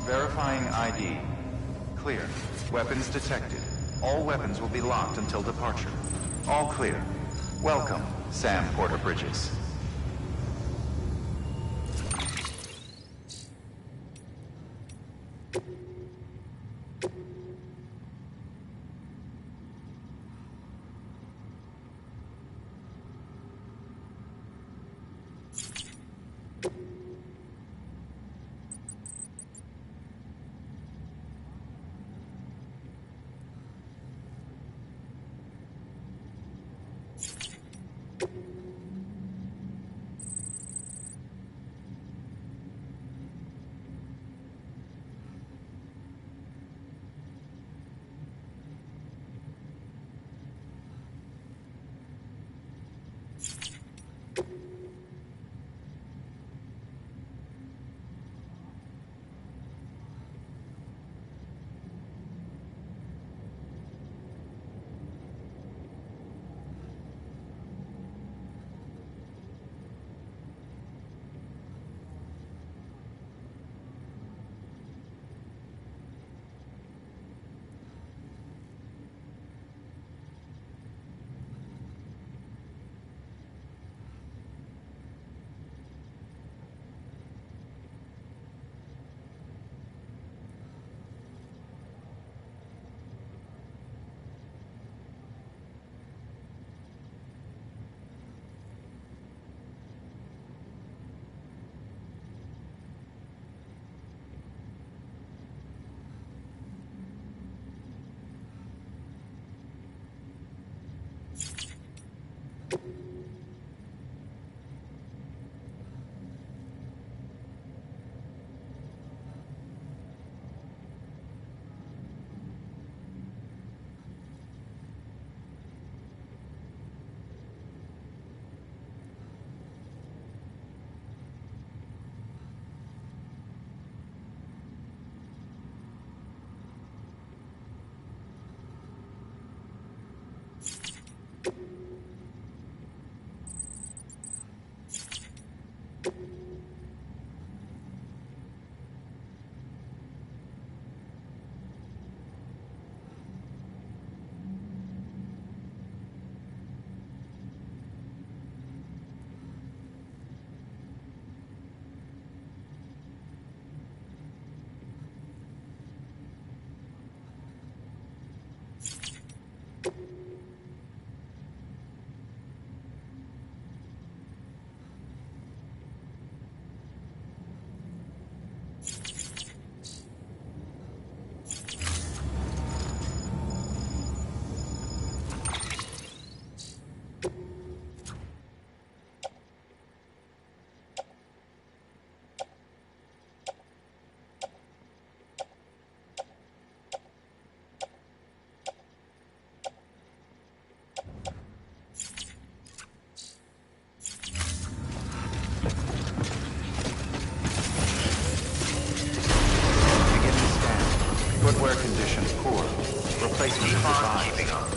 Verifying ID. Clear. Weapons detected. All weapons will be locked until departure. All clear. Welcome, Sam Porter Bridges. Footwear condition poor. Replacement advised. Keeping up.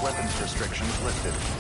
Weapons restrictions lifted.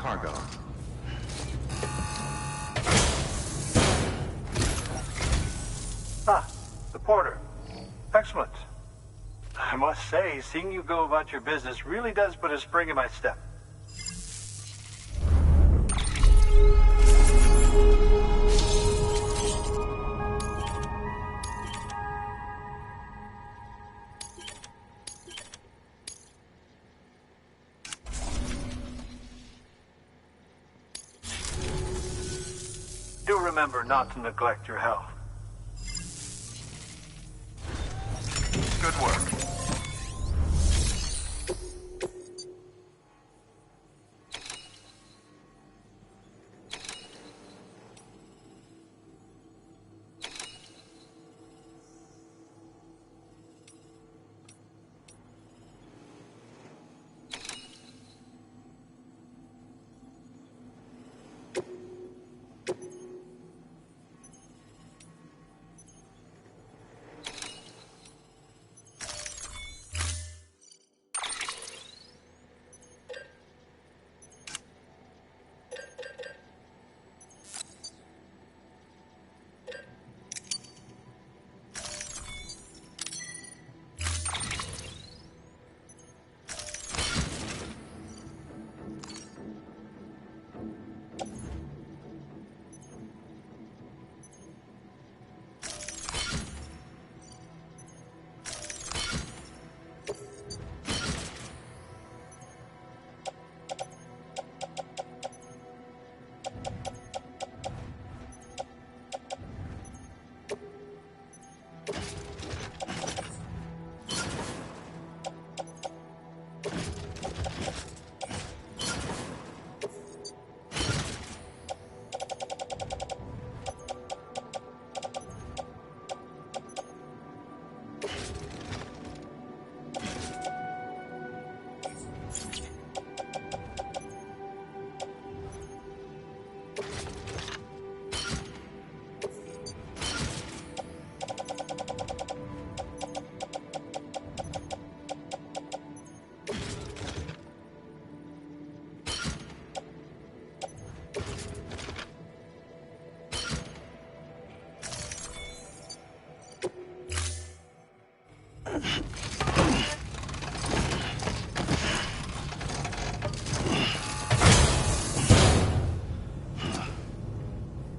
cargo. Ah, the porter. Excellent. I must say, seeing you go about your business really does put a spring in my step. Do remember not to neglect your health. Good work.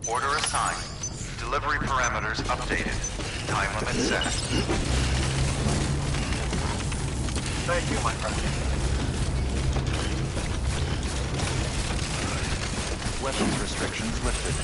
Order assigned. Delivery parameters updated. Time limit set. Thank you, my friend. Weapons restrictions lifted.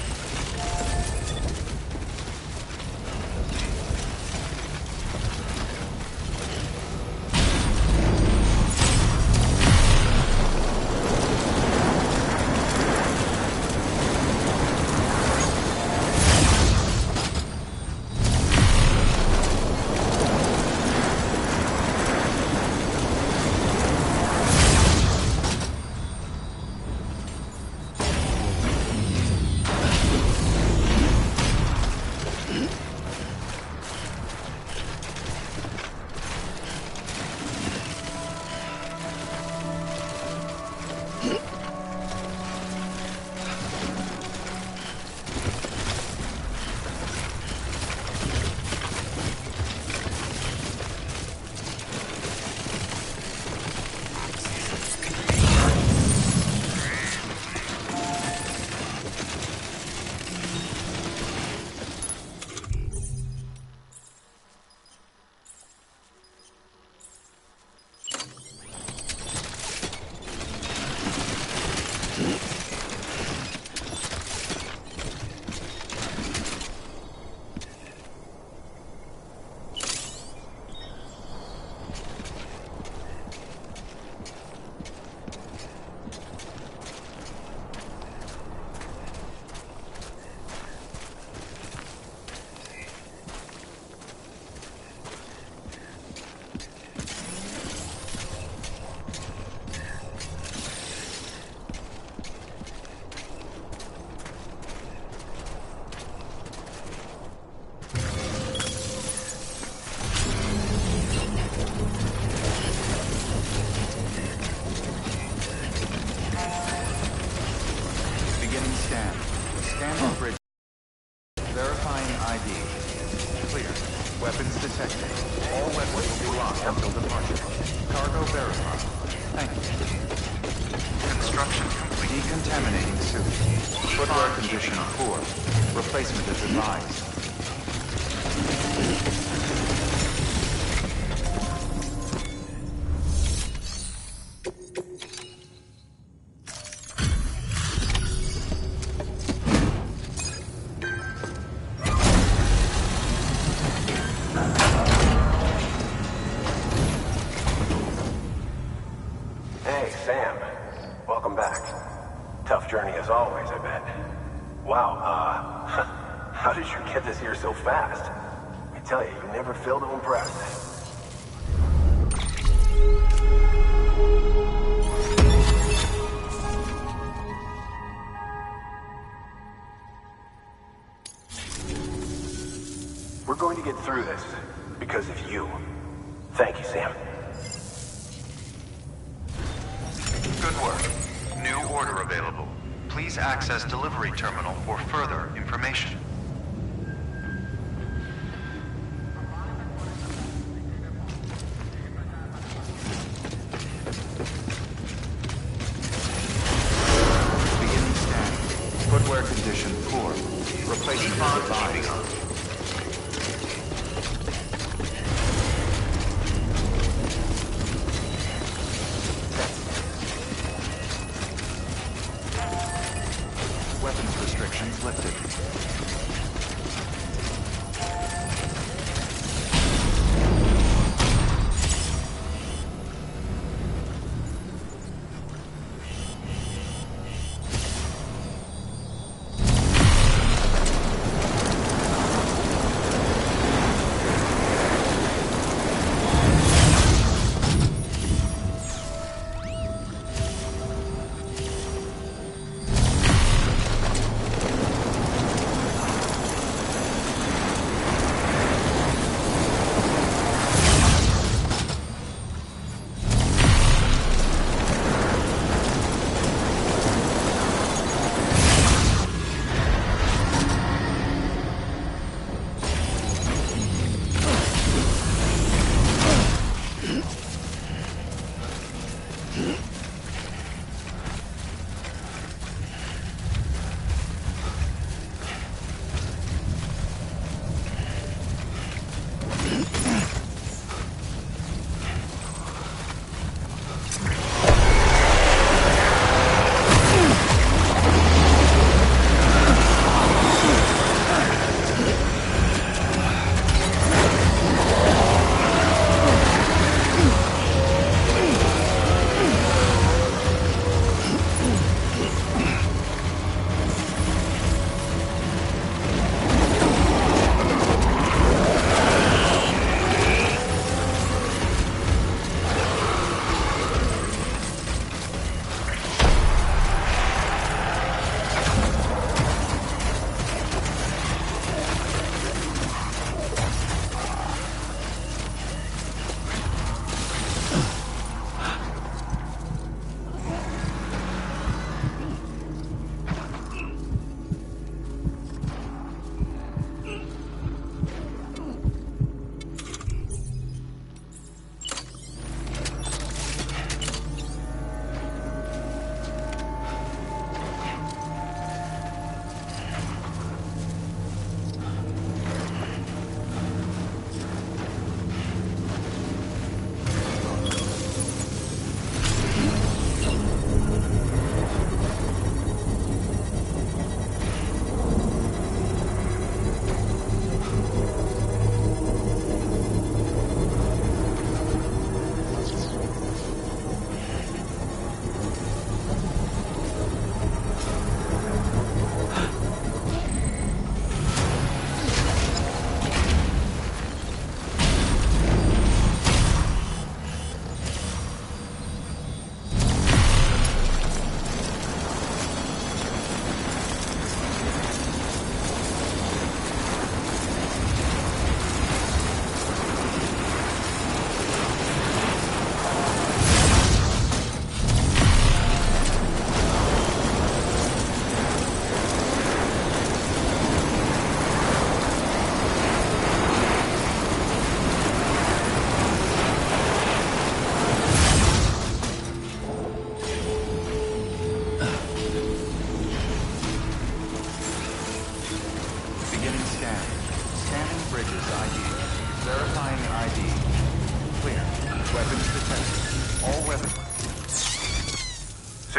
Scanning bridge. Verifying ID. Clear. Weapons detected. All weapons will be locked until departure. Cargo verified. Thank you. Construction complete. Decontaminating suit. Footwear condition poor. Replacement is advised. Hey, Sam. Welcome back. Tough journey as always, I bet. Wow, how did you get this here so fast? I tell you, you never fail to impress. We're going to get through this because of you. Thank you, Sam. Good work. New order available. Please access delivery terminal for further information. Beginning scan. Footwear condition poor. Replacement is advised. Weapons restrictions lifted.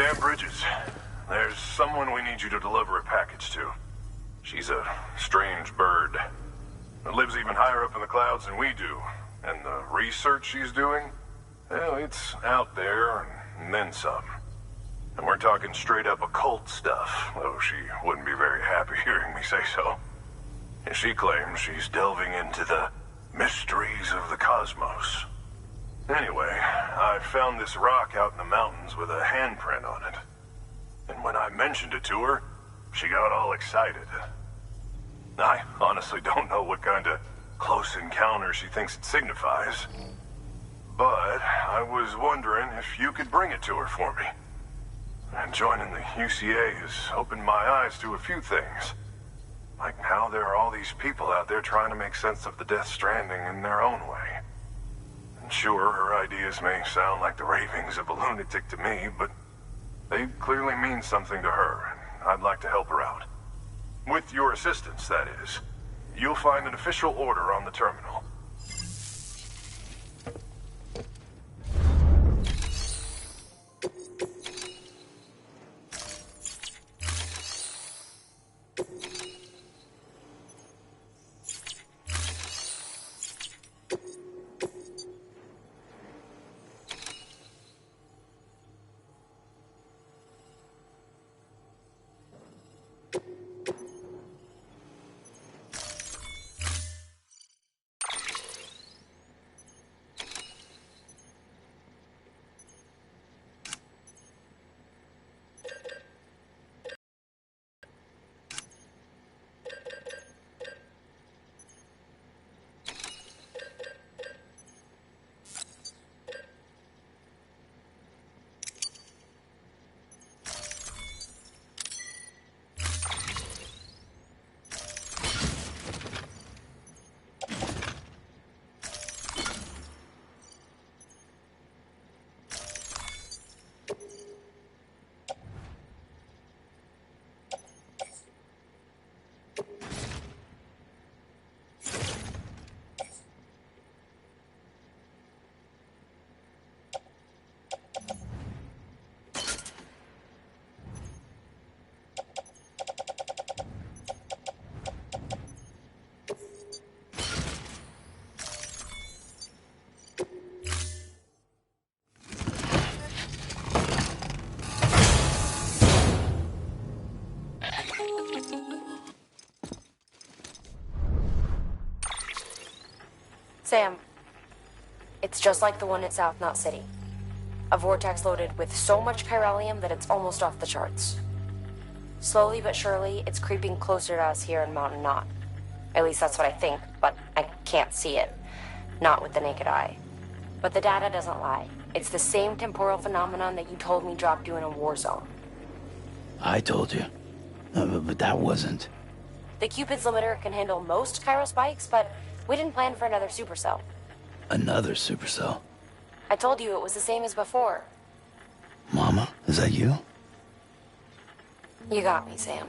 Sam Bridges, there's someone we need you to deliver a package to. She's a strange bird. It lives even higher up in the clouds than we do. And the research she's doing, well, it's out there and then some. And we're talking straight up occult stuff, though she wouldn't be very happy hearing me say so. And she claims she's delving into the mysteries of the cosmos. Anyway, I found this rock out in the mountains with a handprint on it. And when I mentioned it to her, she got all excited. I honestly don't know what kind of close encounter she thinks it signifies. But I was wondering if you could bring it to her for me. And joining the UCA has opened my eyes to a few things. Like how there are all these people out there trying to make sense of the Death Stranding in their own way. And sure, her ideas may sound like the ravings of a lunatic to me, but they clearly mean something to her, and I'd like to help her out. With your assistance, that is. You'll find an official order on the terminal. Sam, it's just like the one at South Knot City. A vortex loaded with so much chiralium that it's almost off the charts. Slowly but surely, it's creeping closer to us here in Mountain Knot. At least that's what I think, but I can't see it. Not with the naked eye. But the data doesn't lie. It's the same temporal phenomenon that you told me dropped you in a war zone. I told you. But that wasn't. The Cupid's limiter can handle most chiral spikes, but we didn't plan for another supercell. Another supercell? I told you it was the same as before. Mama, is that you? You got me, Sam.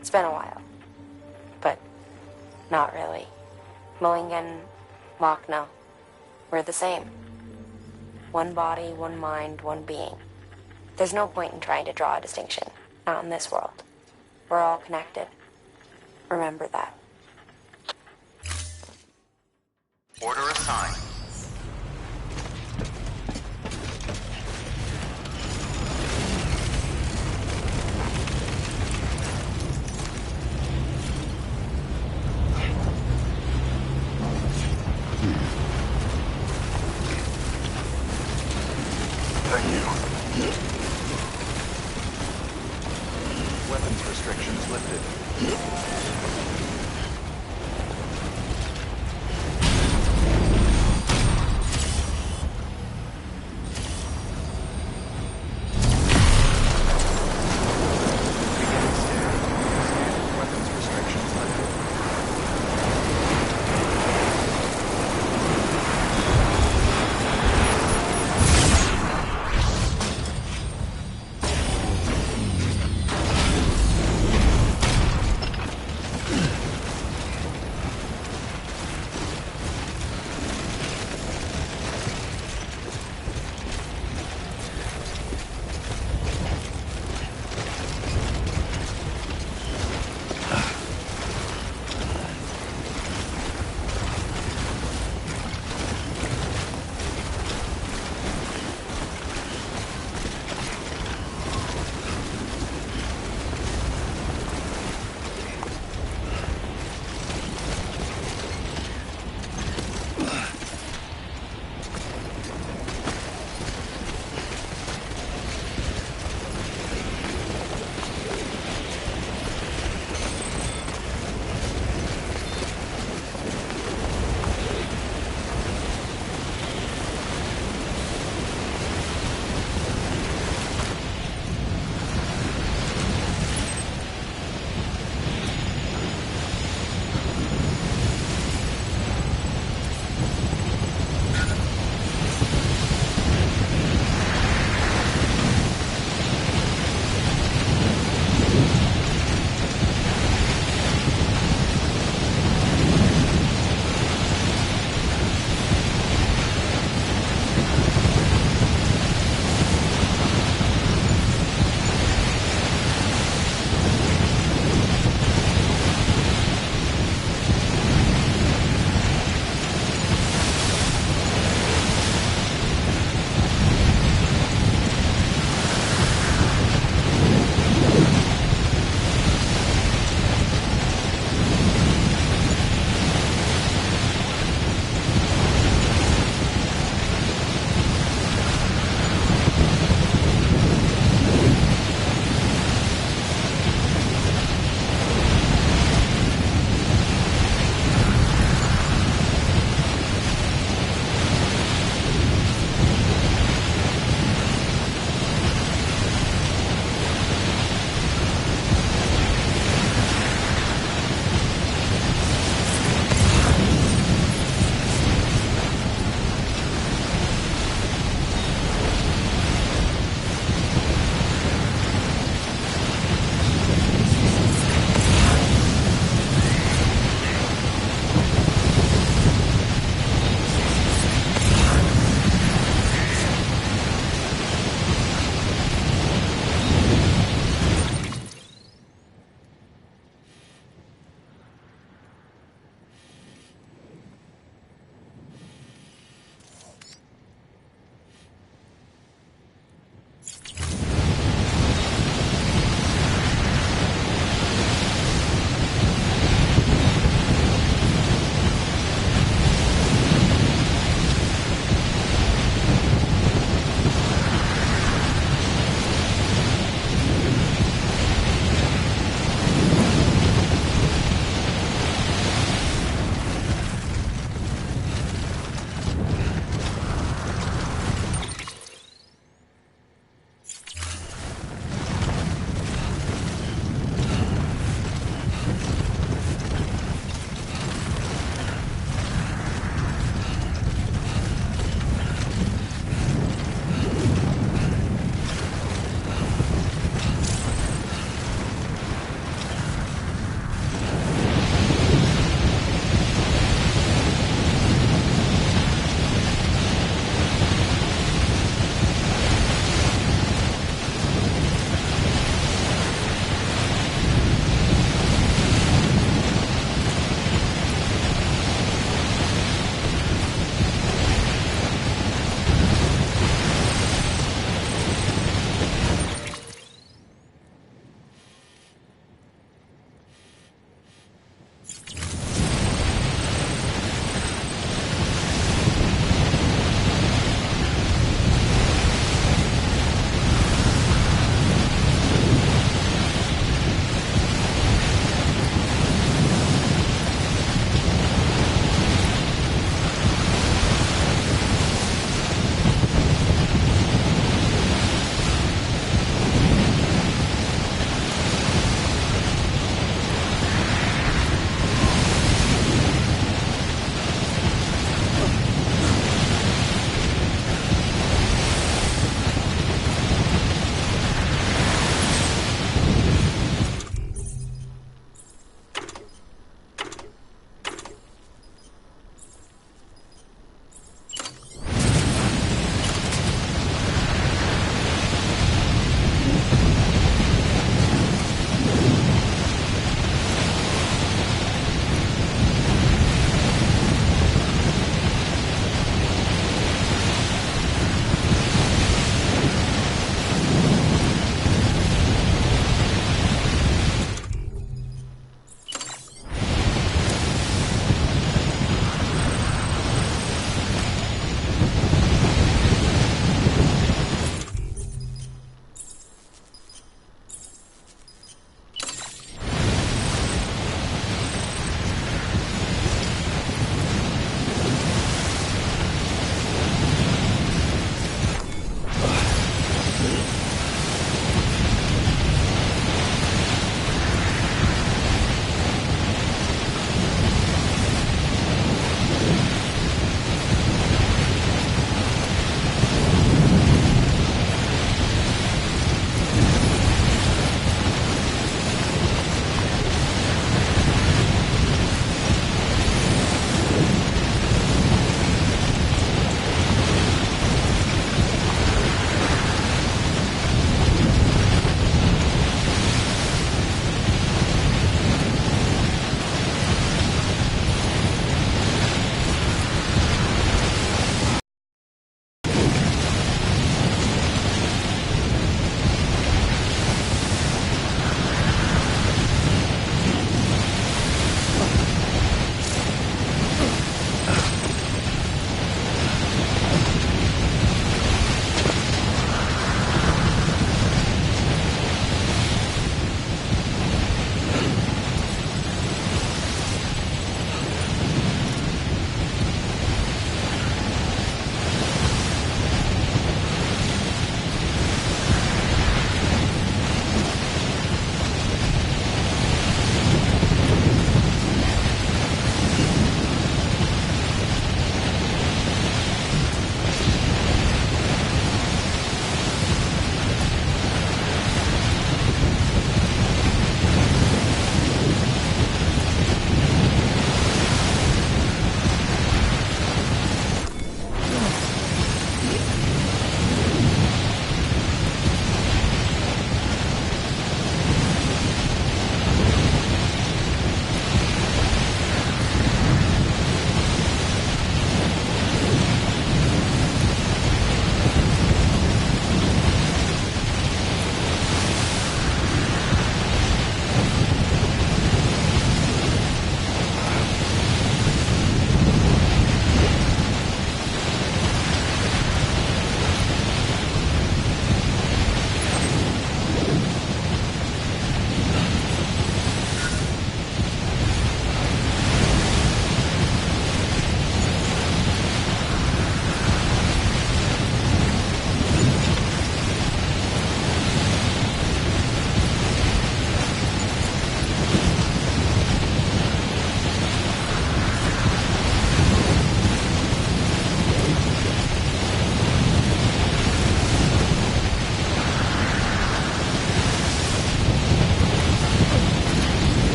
It's been a while. But not really. Mulligan, Lochna, we're the same. One body, one mind, one being. There's no point in trying to draw a distinction. Not in this world. We're all connected. Remember that. Order assigned. Thank you. Weapons restrictions lifted. Weapons restrictions lifted.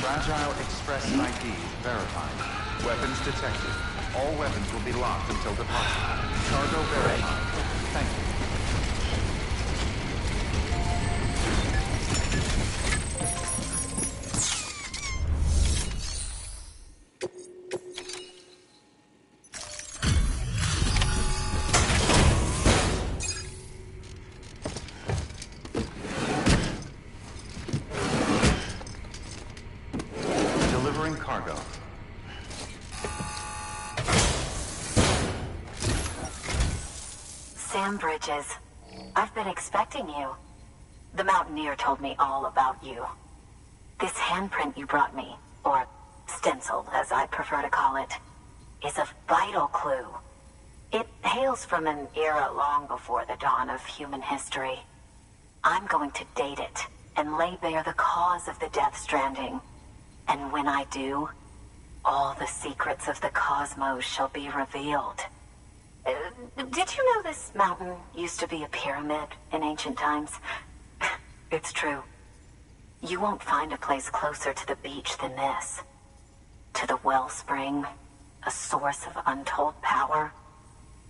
Fragile Express ID verified. Weapons detected. All weapons will be locked until departure. Cargo verified. Thank you. Delivering cargo. Sam Bridges, I've been expecting you. The Mountaineer told me all about you. This handprint you brought me, or stencil as I prefer to call it, is a vital clue. It hails from an era long before the dawn of human history. I'm going to date it and lay bare the cause of the Death Stranding. And when I do, all the secrets of the cosmos shall be revealed. Did you know this mountain used to be a pyramid in ancient times? It's true. You won't find a place closer to the beach than this. To the wellspring, a source of untold power.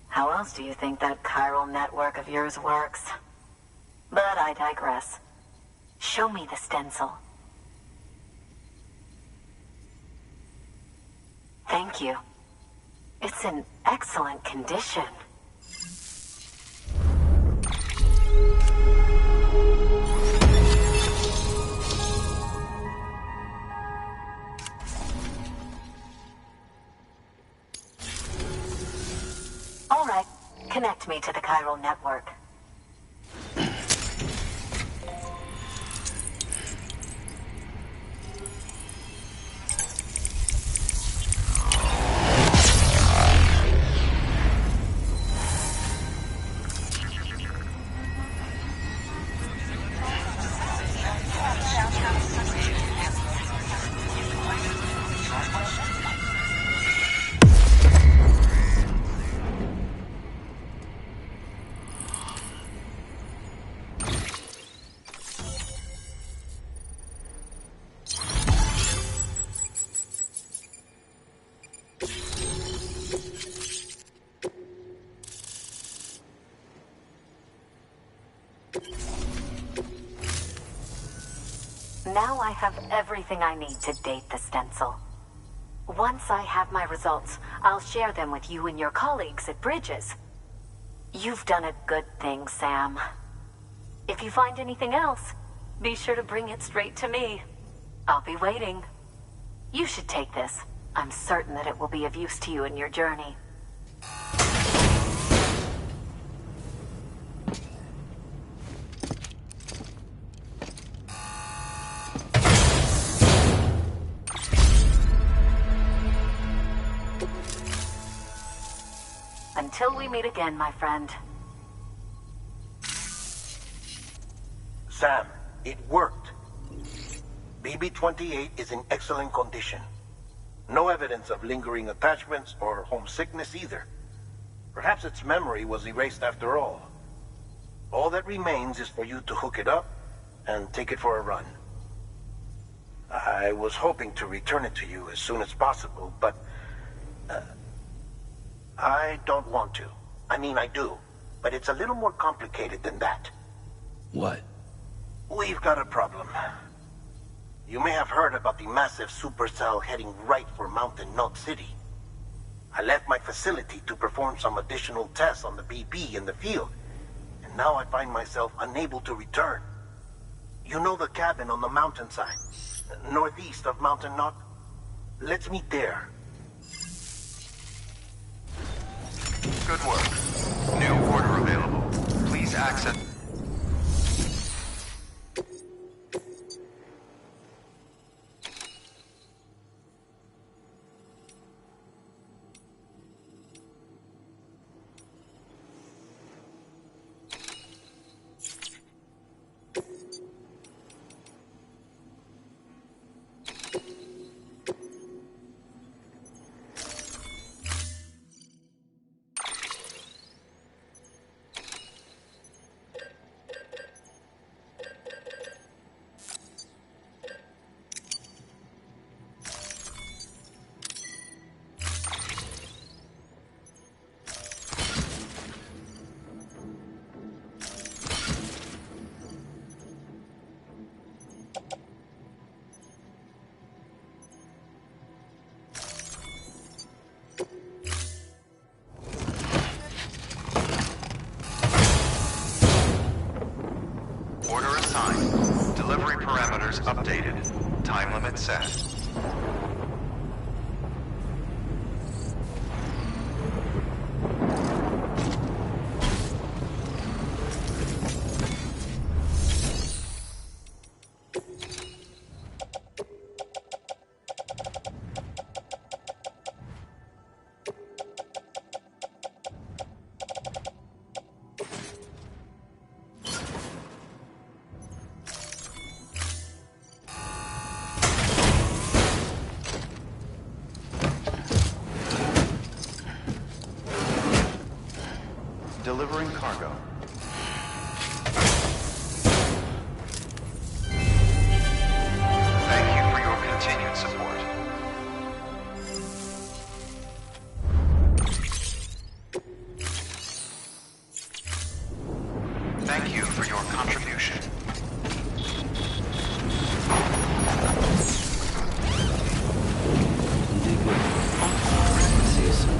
How else do you think that chiral network of yours works? But I digress. Show me the stencil. Thank you. It's in excellent condition. All right, connect me to the chiral network. Now I have everything I need to date the stencil. Once I have my results, I'll share them with you and your colleagues at Bridges. You've done a good thing, Sam. If you find anything else, be sure to bring it straight to me. I'll be waiting. You should take this. I'm certain that it will be of use to you in your journey. Until we meet again, my friend. Sam, it worked. BB-28 is in excellent condition. No evidence of lingering attachments or homesickness either. Perhaps its memory was erased after all. All that remains is for you to hook it up and take it for a run. I was hoping to return it to you as soon as possible, but I don't want to. I mean, I do, but it's a little more complicated than that. What? We've got a problem. You may have heard about the massive supercell heading right for Mountain Milk City. I left my facility to perform some additional tests on the BB in the field, and now I find myself unable to return. You know the cabin on the mountainside, northeast of Mountain Knock? Let's meet there. Good work. New order available. Please access... Time limit set. Delivering cargo. Thank you for your continued support. Thank you for your contribution. You did good. See you soon.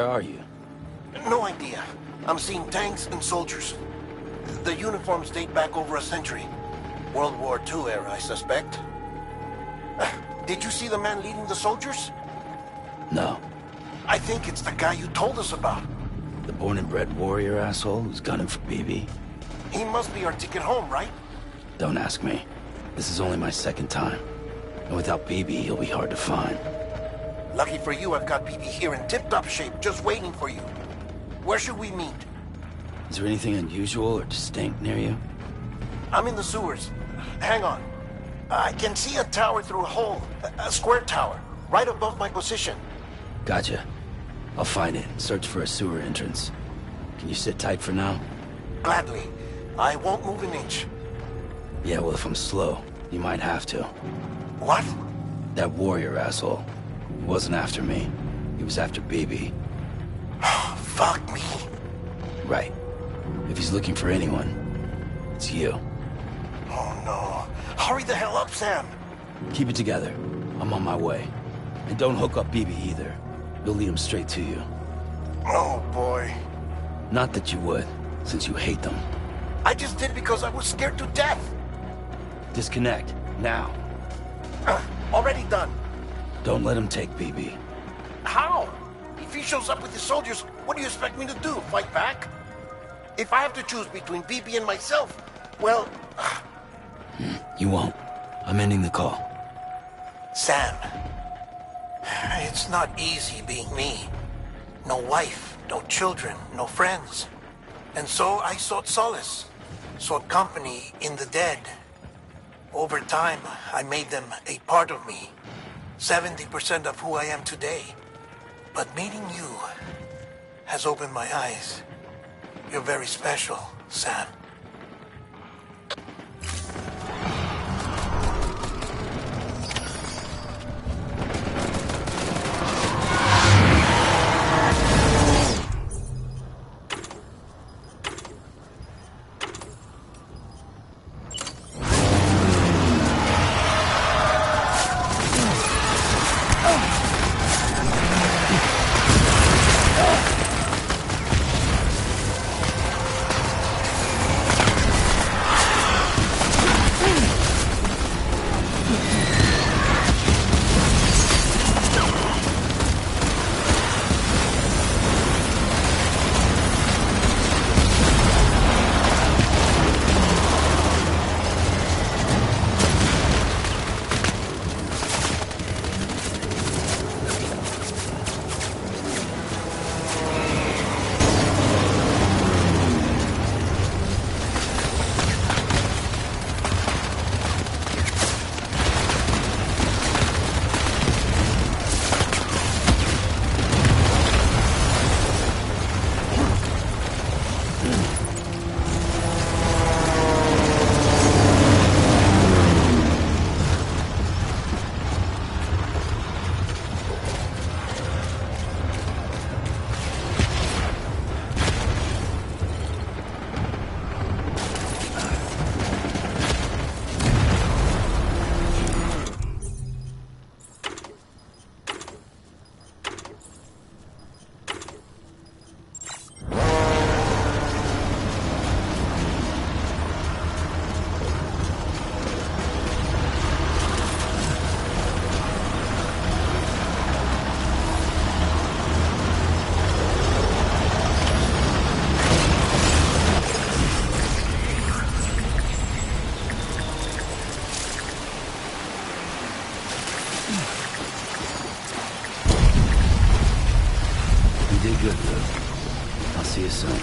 where are you? No idea. I'm seeing tanks and soldiers. The uniforms date back over a century. World War II era, I suspect. Did you see the man leading the soldiers? No. I think it's the guy you told us about. The born and bred warrior asshole who's gunning for BB? He must be our ticket home, right? Don't ask me. This is only my second time. And without BB, he'll be hard to find. Lucky for you, I've got BB here in tip-top shape, just waiting for you. Where should we meet? Is there anything unusual or distinct near you? I'm in the sewers. Hang on. I can see a tower through a hole. A square tower, right above my position. Gotcha. I'll find it and search for a sewer entrance. Can you sit tight for now? Gladly. I won't move an inch. Yeah, well, if I'm slow, you might have to. What? That warrior asshole. He wasn't after me. He was after BB. Fuck me. Right. If he's looking for anyone, it's you. Oh no. Hurry the hell up, Sam. Keep it together. I'm on my way. And don't hook up BB either. You'll lead him straight to you. Oh boy. Not that you would, since you hate them. I just did because I was scared to death. Disconnect, now. Already done. Don't let him take BB. How? If he shows up with his soldiers, what do you expect me to do? Fight back? If I have to choose between BB and myself, well... You won't. I'm ending the call. Sam, it's not easy being me. No wife, no children, no friends. And so I sought solace, sought company in the dead. Over time, I made them a part of me. 70% of who I am today. But meeting you has opened my eyes. You're very special, Sam. You did good, Luke. I'll see you soon.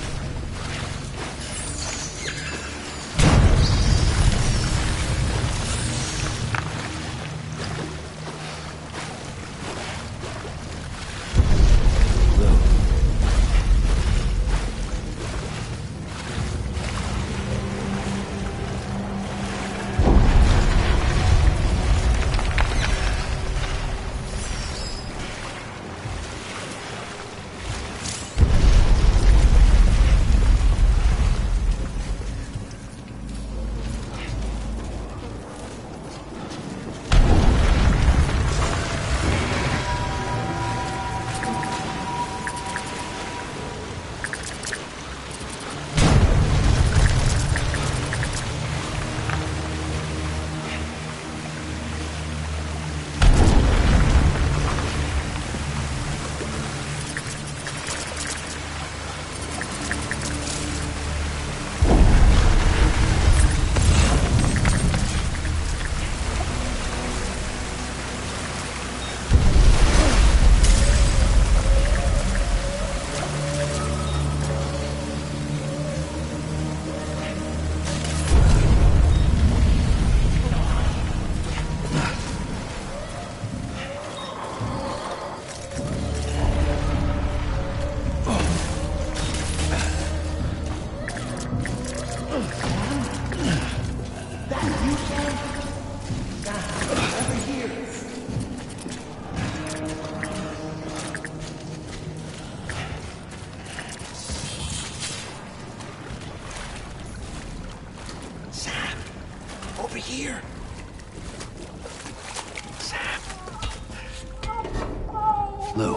here. Sam. Lou.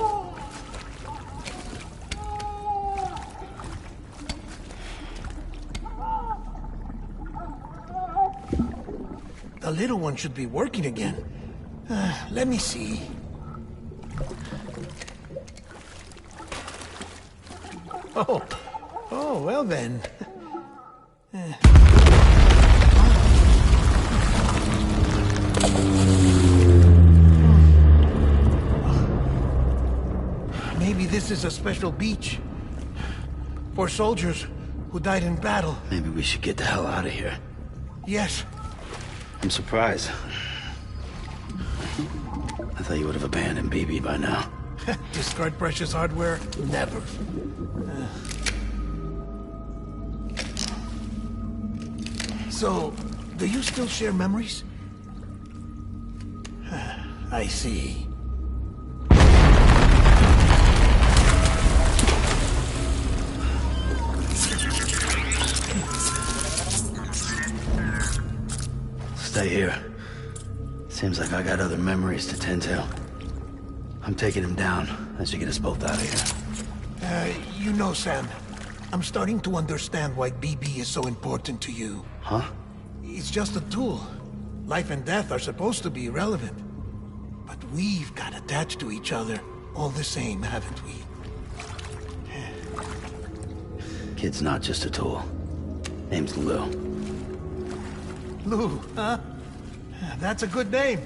The little one should be working again. Let me see. Oh, well then. Maybe this is a special beach for soldiers who died in battle. Maybe we should get the hell out of here. Yes. I'm surprised. I thought you would have abandoned BB by now. Discard precious hardware? Never. So, do you still share memories? I see. Stay here. Seems like I got other memories to tend to. I'm taking him down. That should get us both out of here. You know, Sam, I'm starting to understand why BB is so important to you. Huh? It's just a tool. Life and death are supposed to be irrelevant. But we've got attached to each other all the same, haven't we? Kid's not just a tool. Name's Lou. Lou, huh? That's a good name.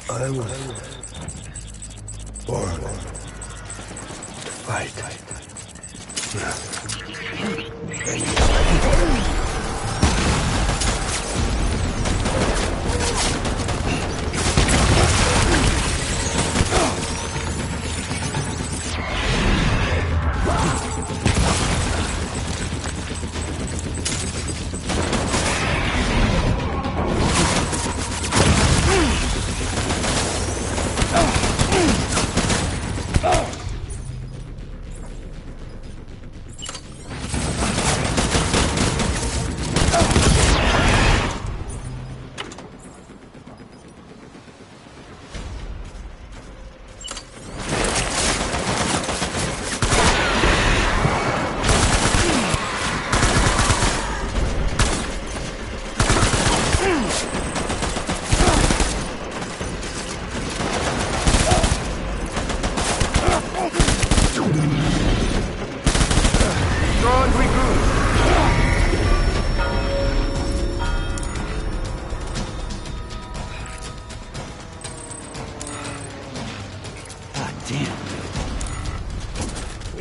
I was born to fight.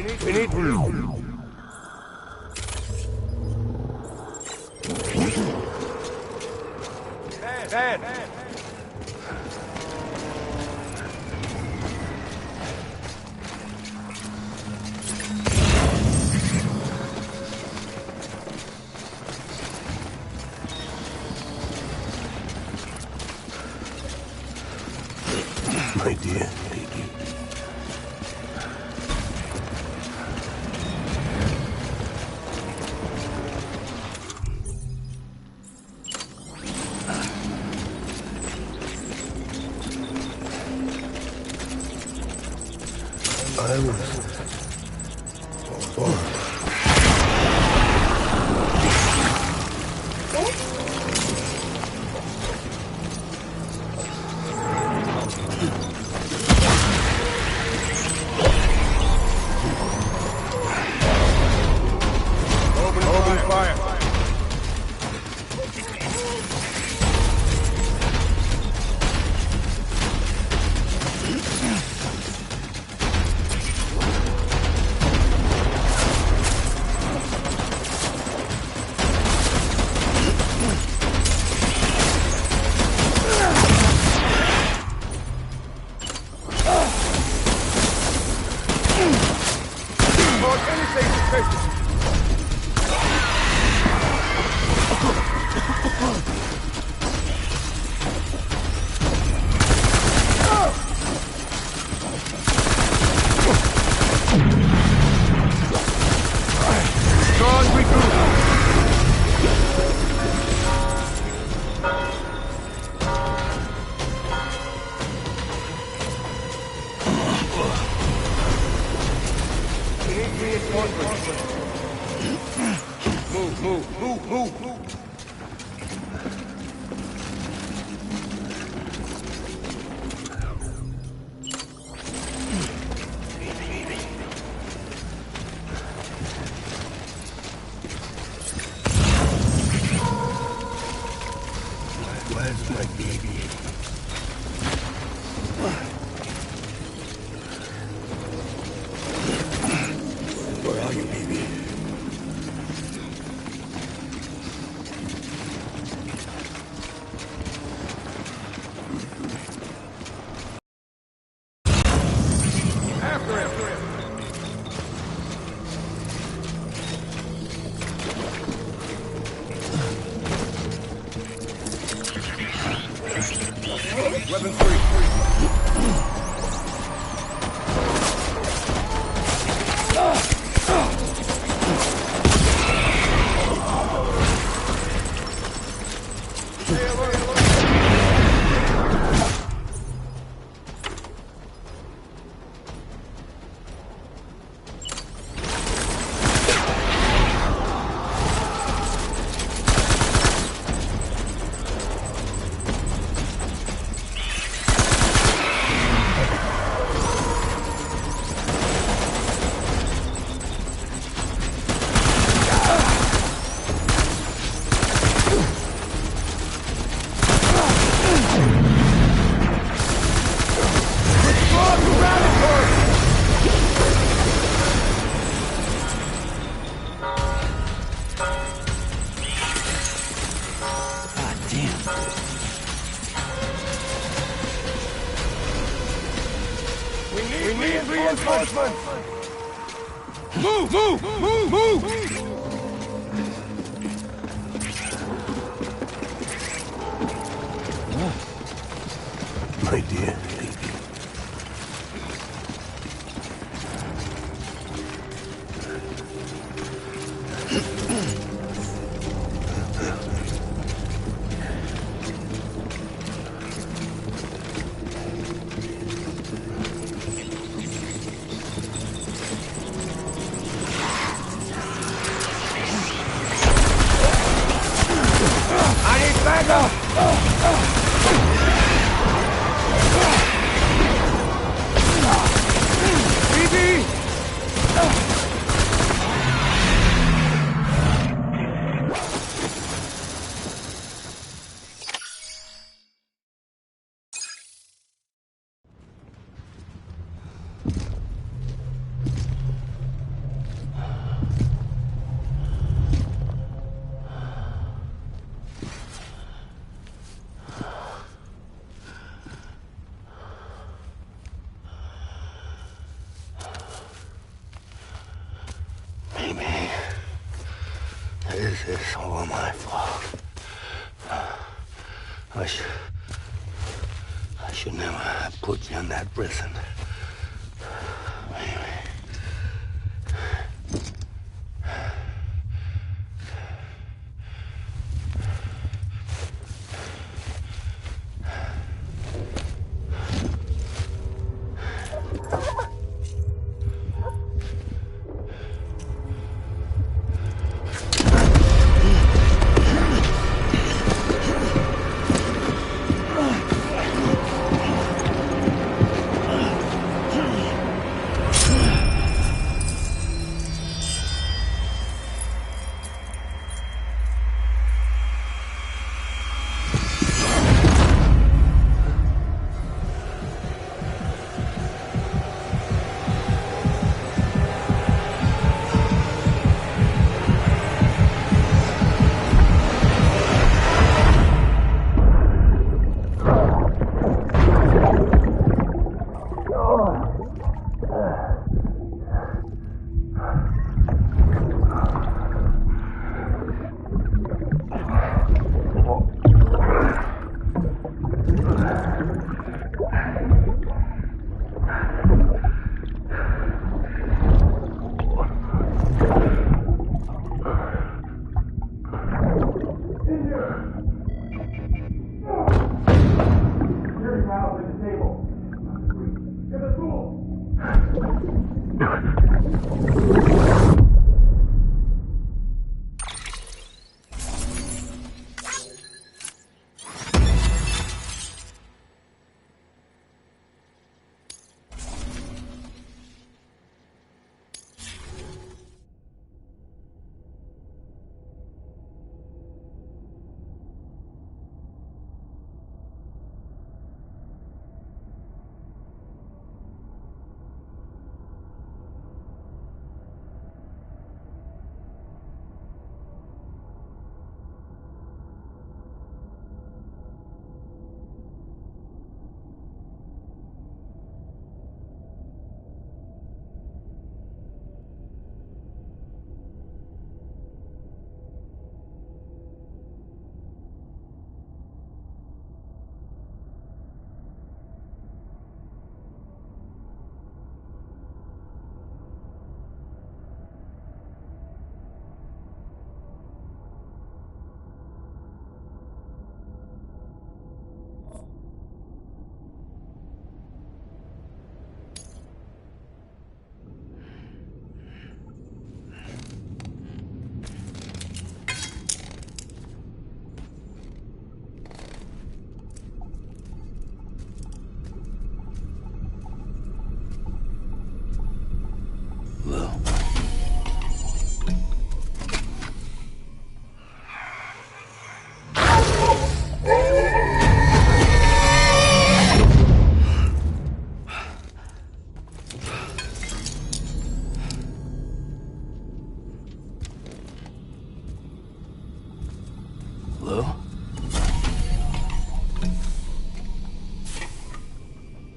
We need Dad! my dear baby. I was born. Open fire! Move! Where's my baby? Where are you, baby? Weapons free. We need reinforcements! Move! My dear baby. I need backup! This is all my fault. I should never have put you in that prison. Anyway.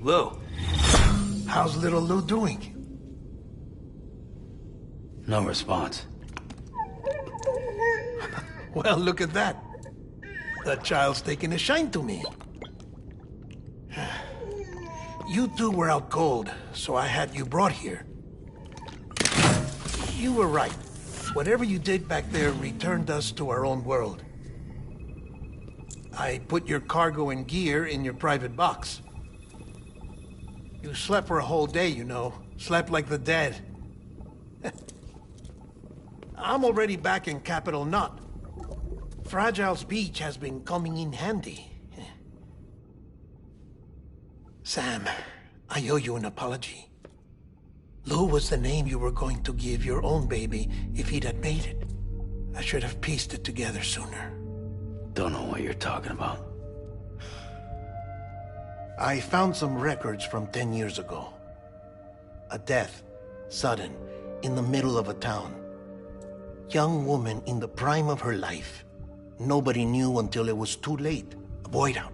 Lou. How's little Lou doing? No response. Well, look at that. That child's taking a shine to me. You two were out cold, so I had you brought here. You were right. Whatever you did back there returned us to our own world. I put your cargo and gear in your private box. You slept for a whole day, you know. Slept like the dead. I'm already back in Capital Knot. Fragile's beach has been coming in handy. Sam, I owe you an apology. Lou was the name you were going to give your own baby if he'd had made it. I should have pieced it together sooner. Don't know what you're talking about. I found some records from 10 years ago. A death, sudden, in the middle of a town. Young woman in the prime of her life. Nobody knew until it was too late. A void out.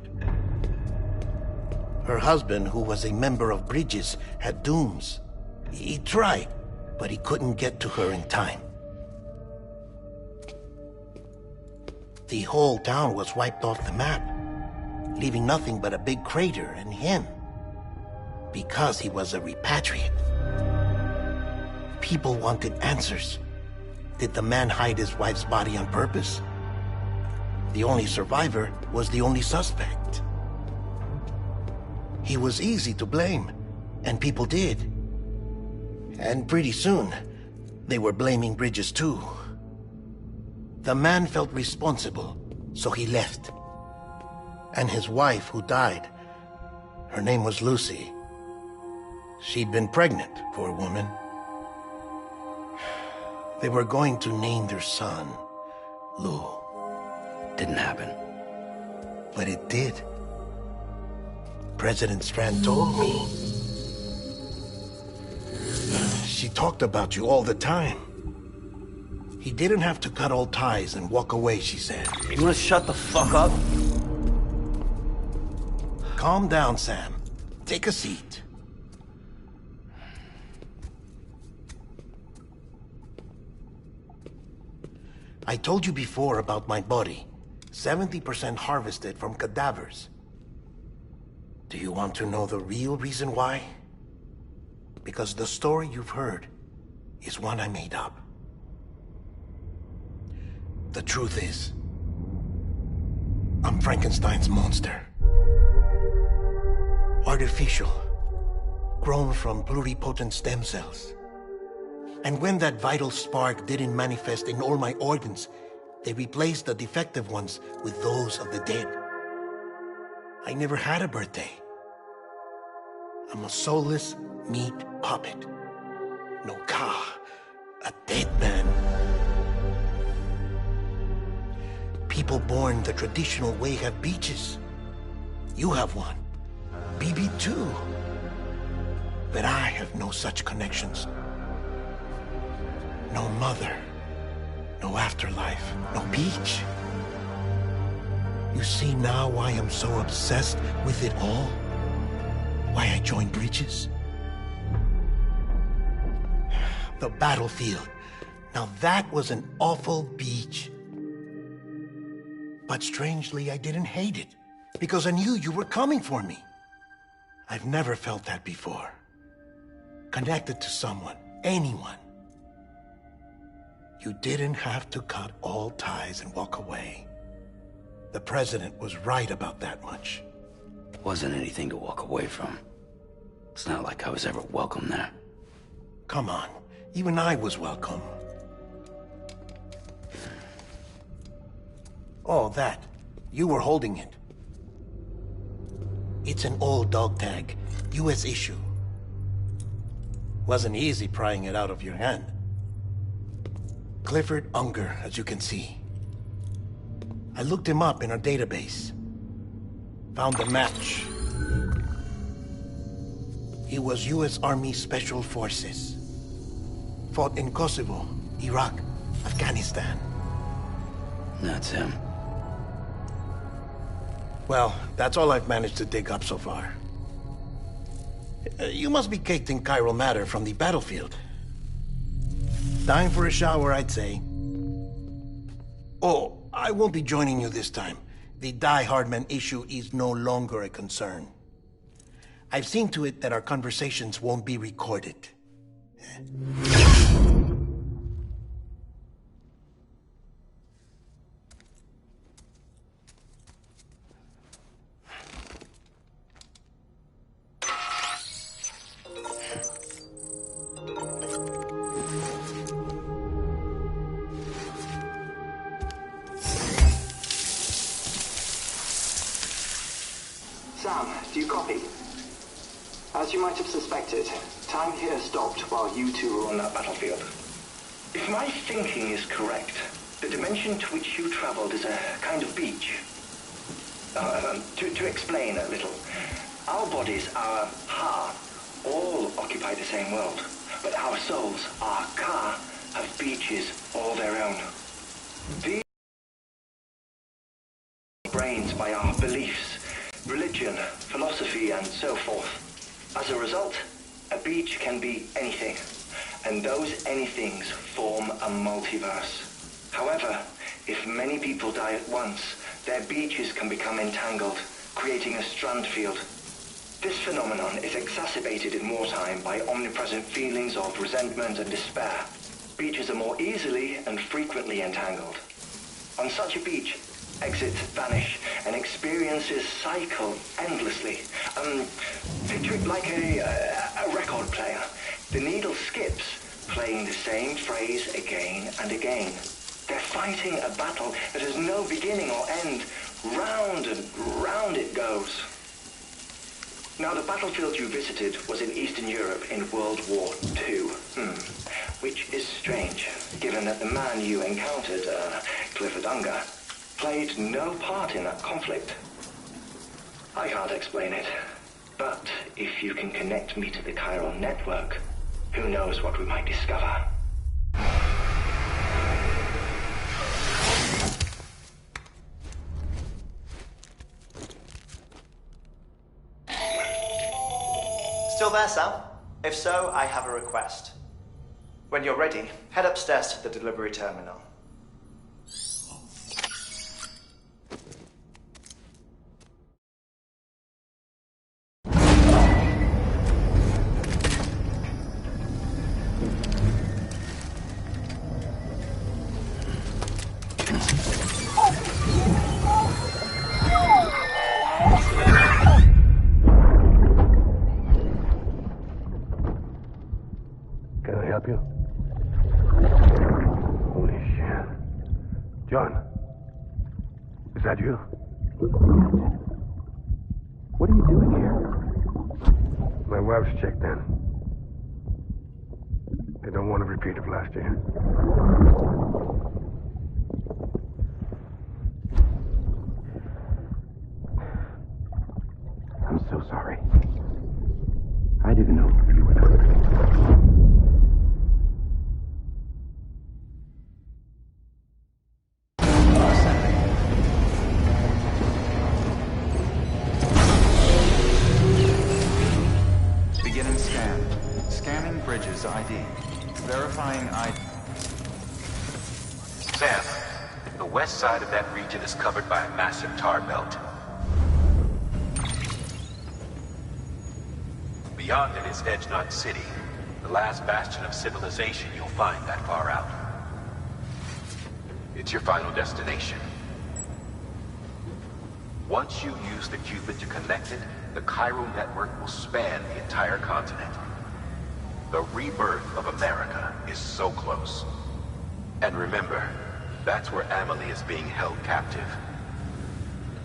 Her husband, who was a member of Bridges, had dooms. He tried, but he couldn't get to her in time. The whole town was wiped off the map, leaving nothing but a big crater and him. Because he was a repatriate. People wanted answers. Did the man hide his wife's body on purpose? The only survivor was the only suspect. He was easy to blame, and people did. And pretty soon, they were blaming Bridges too. The man felt responsible, so he left. And his wife, who died, her name was Lucy. She'd been pregnant, poor woman. They were going to name their son Lou. Didn't happen. But it did. President Strand told me. She talked about you all the time. He didn't have to cut all ties and walk away, she said. You wanna shut the fuck up? Calm down, Sam. Take a seat. I told you before about my body. 70% harvested from cadavers. Do you want to know the real reason why? Because the story you've heard is one I made up. The truth is, I'm Frankenstein's monster. Artificial, grown from pluripotent stem cells. And when that vital spark didn't manifest in all my organs, they replaced the defective ones with those of the dead. I never had a birthday. I'm a soulless meat puppet. No ka, a dead man. People born the traditional way have beaches. You have one. BB too. But I have no such connections. No mother, no afterlife, no beach. You see now why I'm so obsessed with it all? Why I joined Bridges? The battlefield. Now that was an awful beach. But strangely, I didn't hate it, because I knew you were coming for me. I've never felt that before. Connected to someone, anyone. You didn't have to cut all ties and walk away. The president was right about that much. Wasn't anything to walk away from. It's not like I was ever welcome there. Come on, even I was welcome. Oh, that. You were holding it. It's an old dog tag, US issue. Wasn't easy prying it out of your hand. Clifford Unger, as you can see. I looked him up in our database. Found a match. He was US Army Special Forces. Fought in Kosovo, Iraq, Afghanistan. That's him. Well, that's all I've managed to dig up so far. You must be caked in chiral matter from the battlefield. Time for a shower, I'd say. Oh, I won't be joining you this time. The Die Hardman issue is no longer a concern. I've seen to it that our conversations won't be recorded. Sam, do you copy? As you might have suspected, time here stopped while you two were on that battlefield. If my thinking is correct, the dimension to which you traveled is a kind of beach. To explain a little, our bodies, our ha, all occupy the same world, but our souls, our ka, have beaches all their own. These brains by our beliefs, religion, philosophy, and so forth. As a result, a beach can be anything, and those anythings form a multiverse. However, If many people die at once, their beaches can become entangled, creating a strand field. This phenomenon is exacerbated in wartime by omnipresent feelings of resentment and despair. Beaches are more easily and frequently entangled. On such a beach, exits vanish and experiences cycle endlessly. Picture it like a record player. The needle skips, playing the same phrase again and again. They're fighting a battle that has no beginning or end. Round and round it goes. Now, the battlefield you visited was in Eastern Europe in World War II. Which is strange, given that the man you encountered, Clifford Unger, played no part in that conflict. I can't explain it, but if you can connect me to the chiral network, who knows what we might discover. Still there, Sam? If so, I have a request. When you're ready, head upstairs to the delivery terminal. Can I help you? Holy shit. John, is that you? What are you doing here? My wife's checked in. They don't want a repeat of last year. I'm so sorry. I didn't know you were done. Beginning scan. Scanning bridges ID. Verifying ID. Sam, the west side of that region is covered by a massive tar belt. Beyond it is Edgenot City, the last bastion of civilization you'll find that far out. It's your final destination. Once you use the Cupid to connect it, the chiral network will span the entire continent. The rebirth of America is so close. And remember, that's where Amelie is being held captive.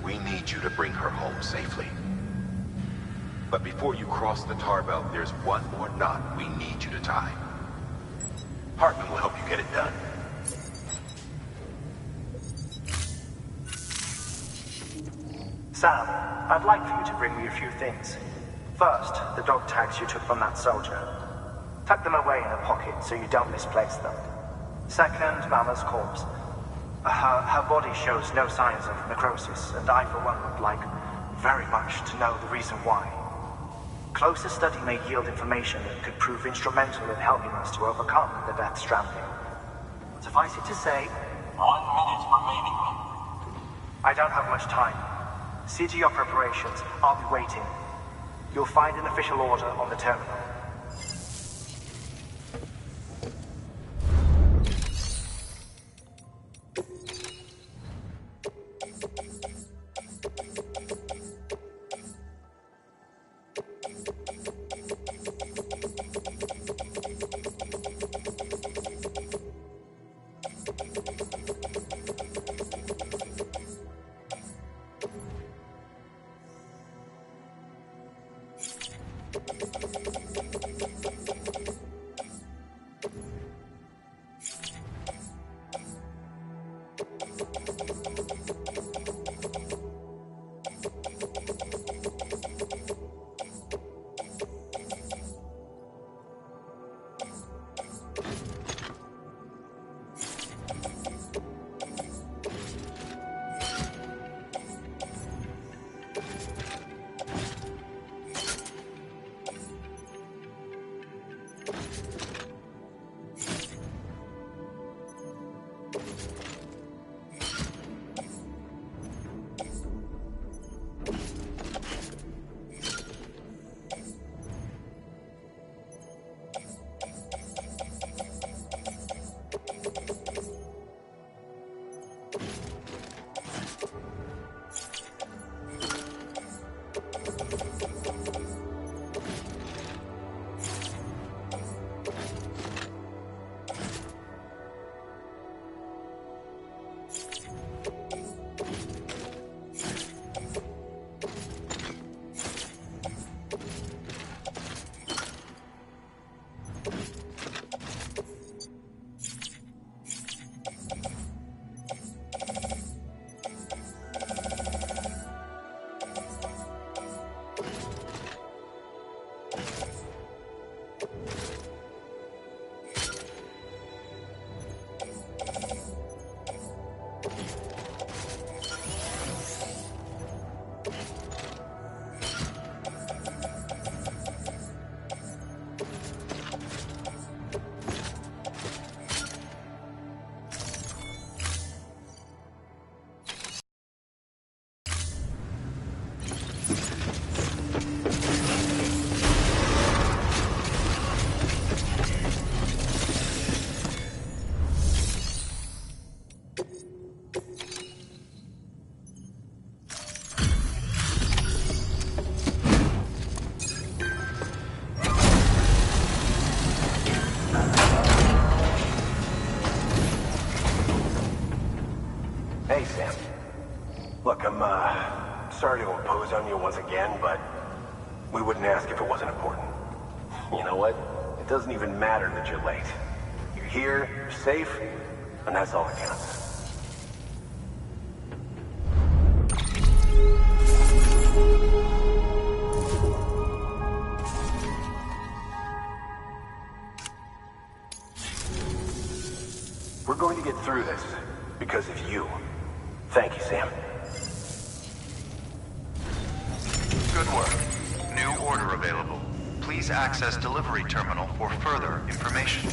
We need you to bring her home safely. But before you cross the tar belt, there's one more knot we need you to tie. Hartman will help you get it done. Sam, I'd like for you to bring me a few things. First, the dog tags you took from that soldier. Tuck them away in a pocket so you don't misplace them. Second, Mama's corpse. Her body shows no signs of necrosis, and I, for one, would like very much to know the reason why. Closer study may yield information that could prove instrumental in helping us to overcome the Death Stranding. Suffice it to say, 1 minute remaining. I don't have much time. See to your preparations. I'll be waiting. You'll find an official order on the terminal. Look, I'm, sorry to impose on you once again, but we wouldn't ask if it wasn't important. You know what? It doesn't even matter that you're late. You're here, you're safe, and that's all that counts. We're going to get through this because of you. Thank you, Sam. Good work. New order available. Please access delivery terminal for further information.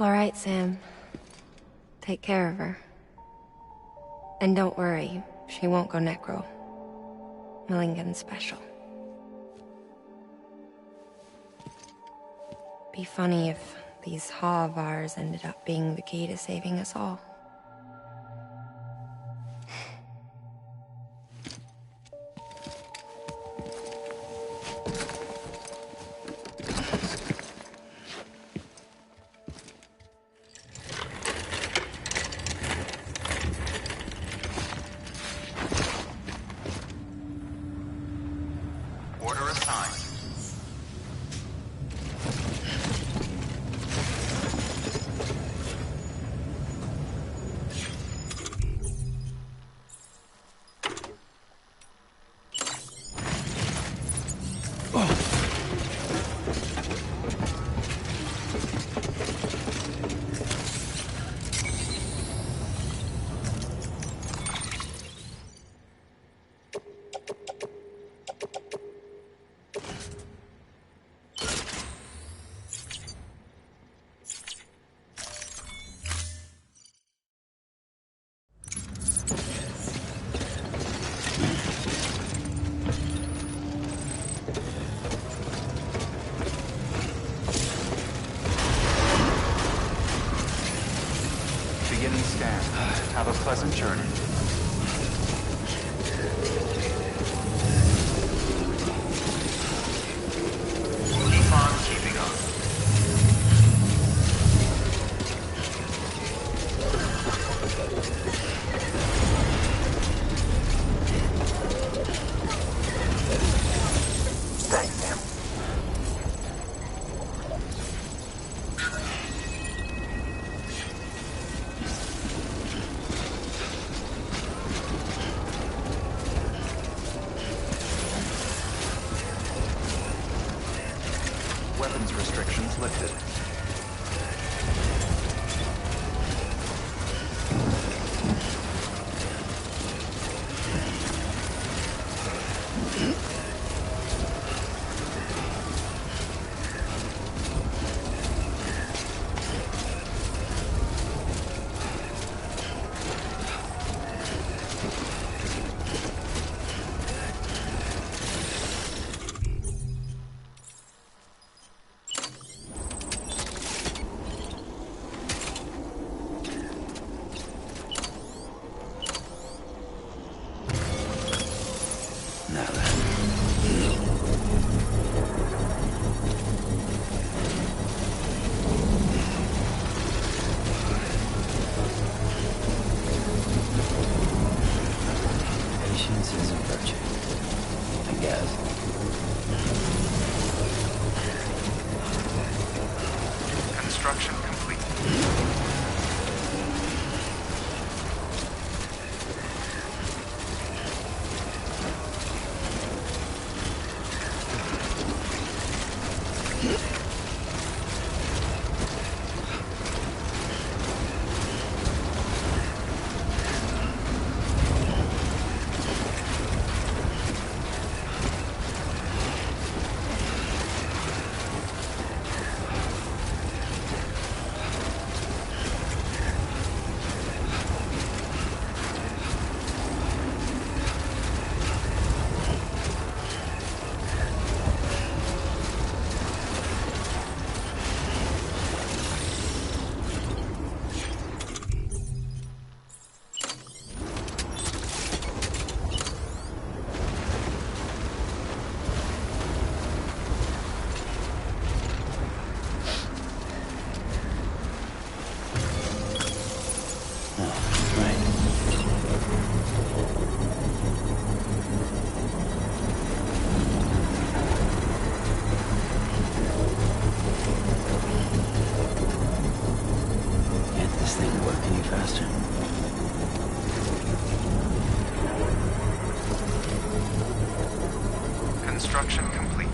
All right, Sam. Take care of her. And don't worry, she won't go necro. Millingen's special. Be funny if these Ha of ours ended up being the key to saving us all. Order assigned. Beginning scan. Have a pleasant journey. Keep on keeping on. Thanks, Sam. Weapons restrictions lifted. Now then. Patience is a virtue, I guess. Construction complete. faster. Construction complete.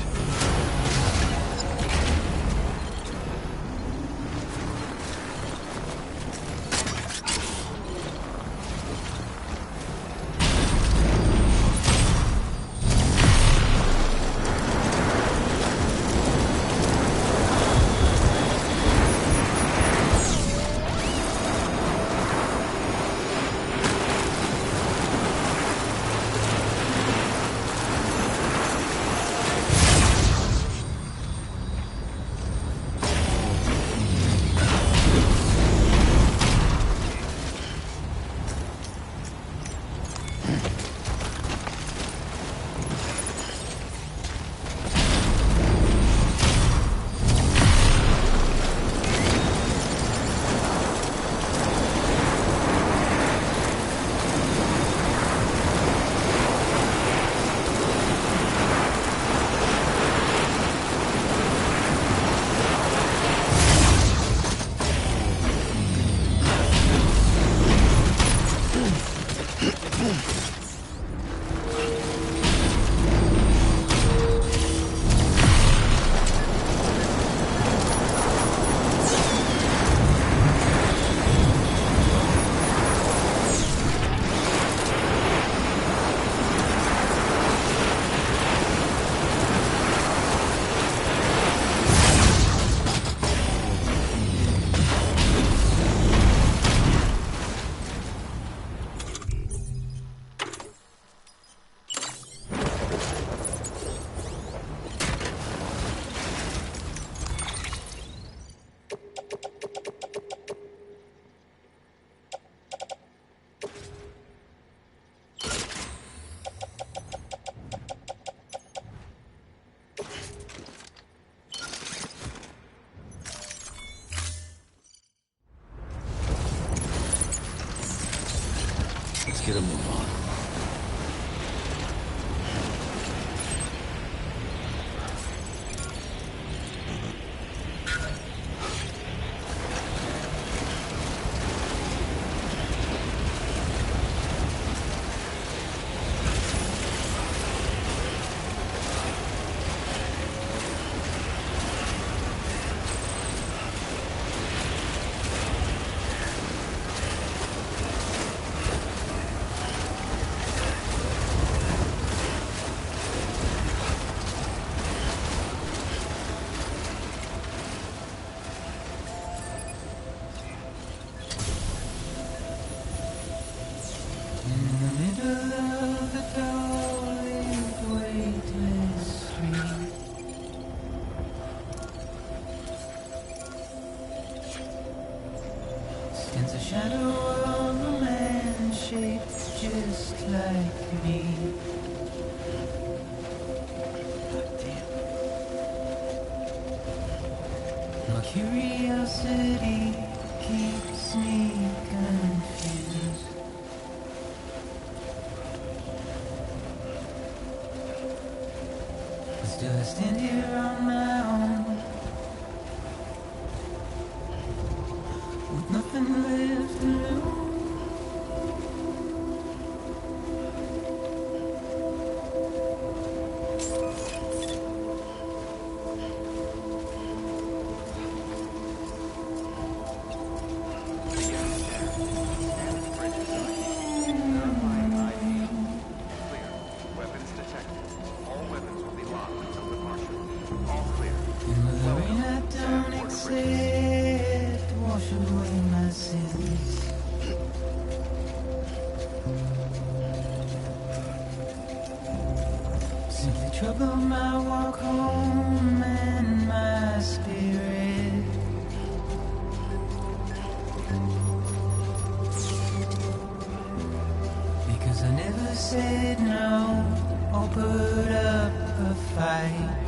Let's get a move on. Stands a shadow of a man shaped just like me. My curiosity keeps me confused. Still I stand here on my own, with nothing left to lose. Wash away my sins. Simply trouble my walk home and my spirit. Because I never said no or put up a fight.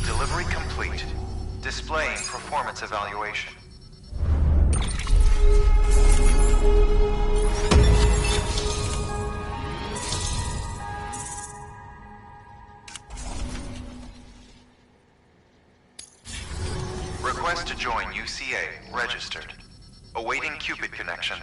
Delivery complete. Displaying performance evaluation. Request to join UCA. Registered. Awaiting Cupid connection.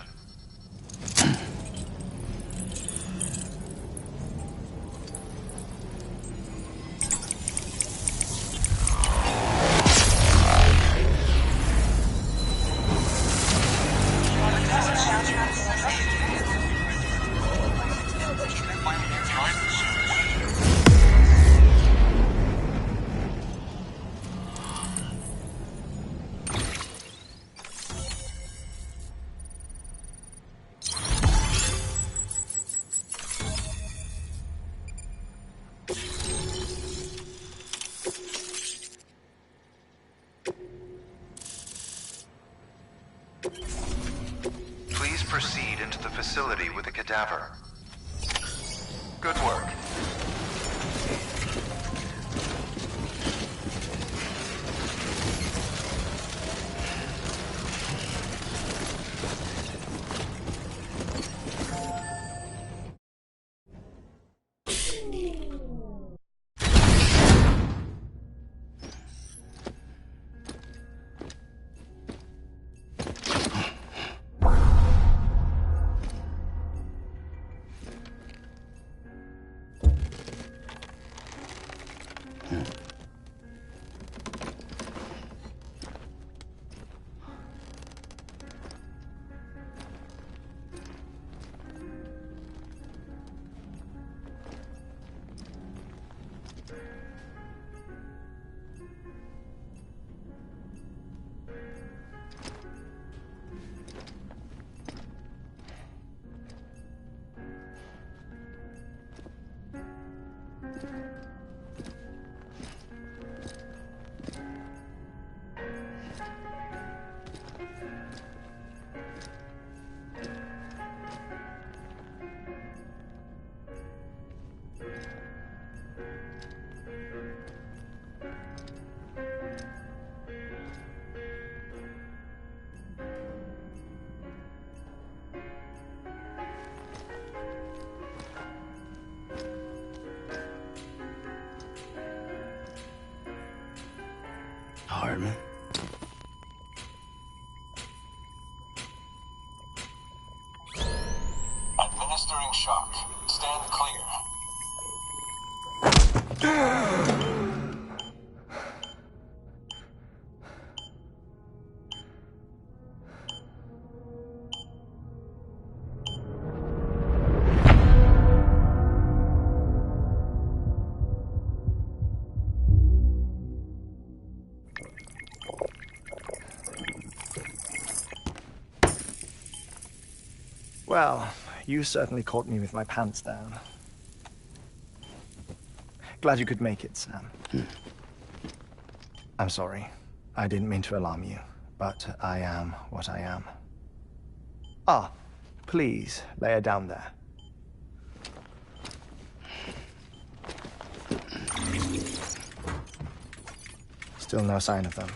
Please proceed into the facility with the cadaver. Good work. Hardman. Administering shock. Stand clear. Well, you certainly caught me with my pants down. Glad you could make it, Sam. I'm sorry. I didn't mean to alarm you, but I am what I am. Ah, please, lay her down there. Still no sign of them.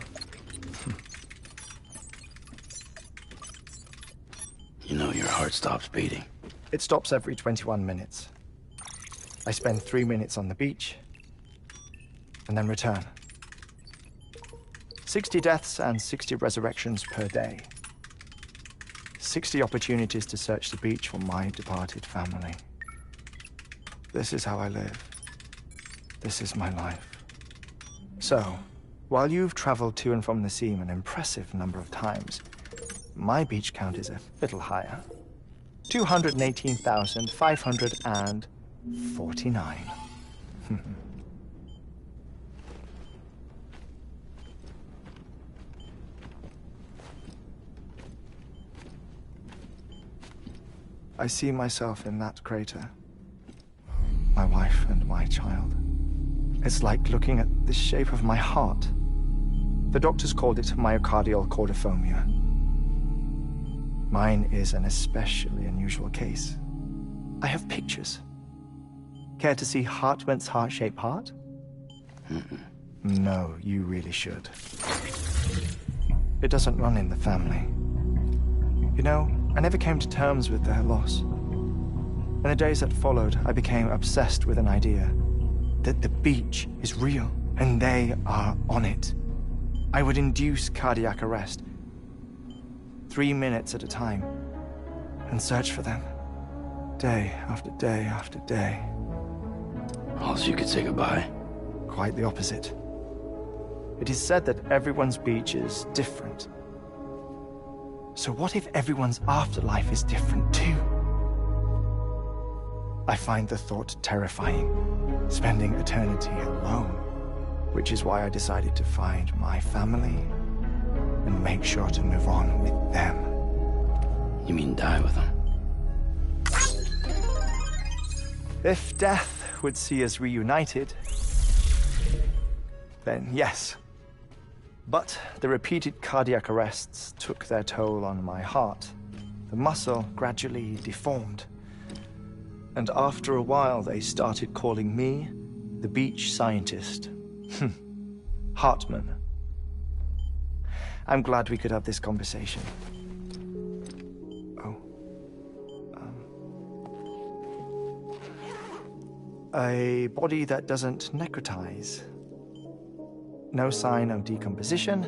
You know your heart stops beating. It stops every 21 minutes. I spend 3 minutes on the beach, and then return. 60 deaths and 60 resurrections per day. 60 opportunities to search the beach for my departed family. This is how I live. This is my life. So, while you've traveled to and from the scene an impressive number of times, my beach count is a little higher. 218,549. I see myself in that crater. My wife and my child. It's like looking at the shape of my heart. The doctors called it myocardial cordiformia. Mine is an especially unusual case. I have pictures. Care to see Hartman's heart-shaped heart? No, you really should. It doesn't run in the family. You know, I never came to terms with their loss. In the days that followed, I became obsessed with an idea that the beach is real, and they are on it. I would induce cardiac arrest, 3 minutes at a time, and search for them, day after day after day. All so you could say goodbye? Quite the opposite. It is said that everyone's beach is different. So what if everyone's afterlife is different too? I find the thought terrifying, spending eternity alone, which is why I decided to find my family and make sure to move on with them. You mean die with them? If death would see us reunited, then yes. But the repeated cardiac arrests took their toll on my heart. The muscle gradually deformed. And after a while, they started calling me the beach scientist. Hartman. I'm glad we could have this conversation. Oh. A body that doesn't necrotize. No sign of decomposition.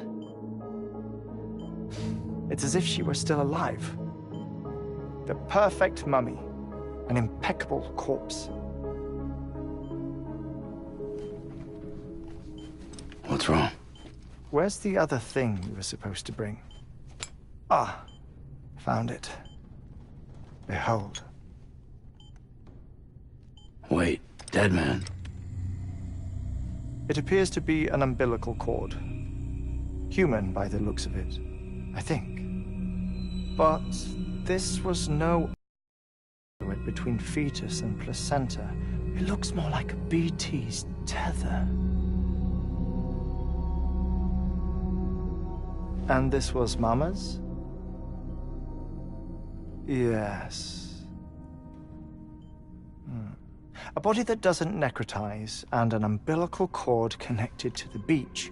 It's as if she were still alive. The perfect mummy. An impeccable corpse. What's wrong? Where's the other thing you were supposed to bring? Ah, found it. Behold. Wait, dead man? It appears to be an umbilical cord. Human by the looks of it, I think. But this was no between fetus and placenta. It looks more like a BT's tether. And this was Mama's? Yes. A body that doesn't necrotize and an umbilical cord connected to the beach.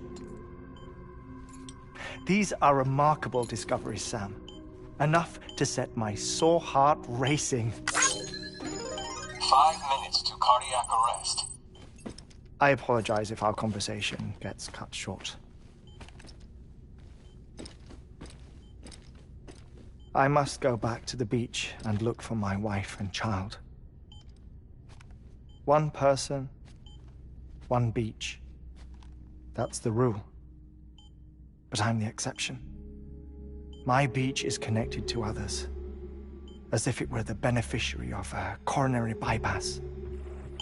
These are remarkable discoveries, Sam. Enough to set my sore heart racing. 5 minutes to cardiac arrest. I apologize if our conversation gets cut short. I must go back to the beach and look for my wife and child. One person, one beach. That's the rule. But I'm the exception. My beach is connected to others, as if it were the beneficiary of a coronary bypass.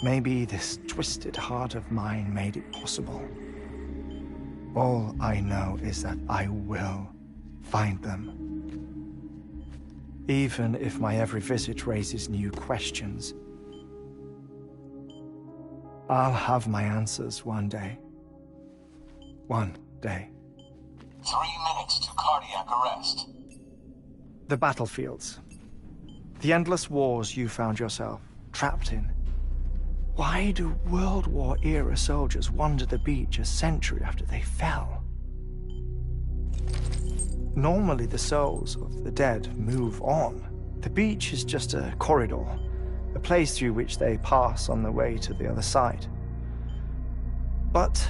Maybe this twisted heart of mine made it possible. All I know is that I will find them. Even if my every visit raises new questions, I'll have my answers one day. One day. 3 minutes to cardiac arrest. The battlefields. The endless wars you found yourself trapped in. Why do World War-era soldiers wander the beach a century after they fell? Normally the souls of the dead move on. The beach is just a corridor, a place through which they pass on the way to the other side. But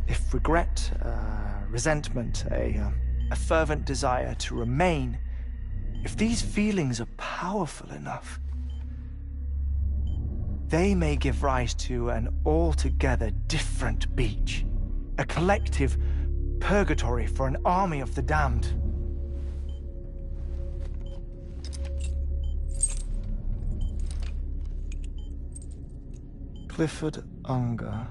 if regret, resentment, a fervent desire to remain, if these feelings are powerful enough, they may give rise to an altogether different beach, a collective purgatory for an army of the damned. Clifford Unger.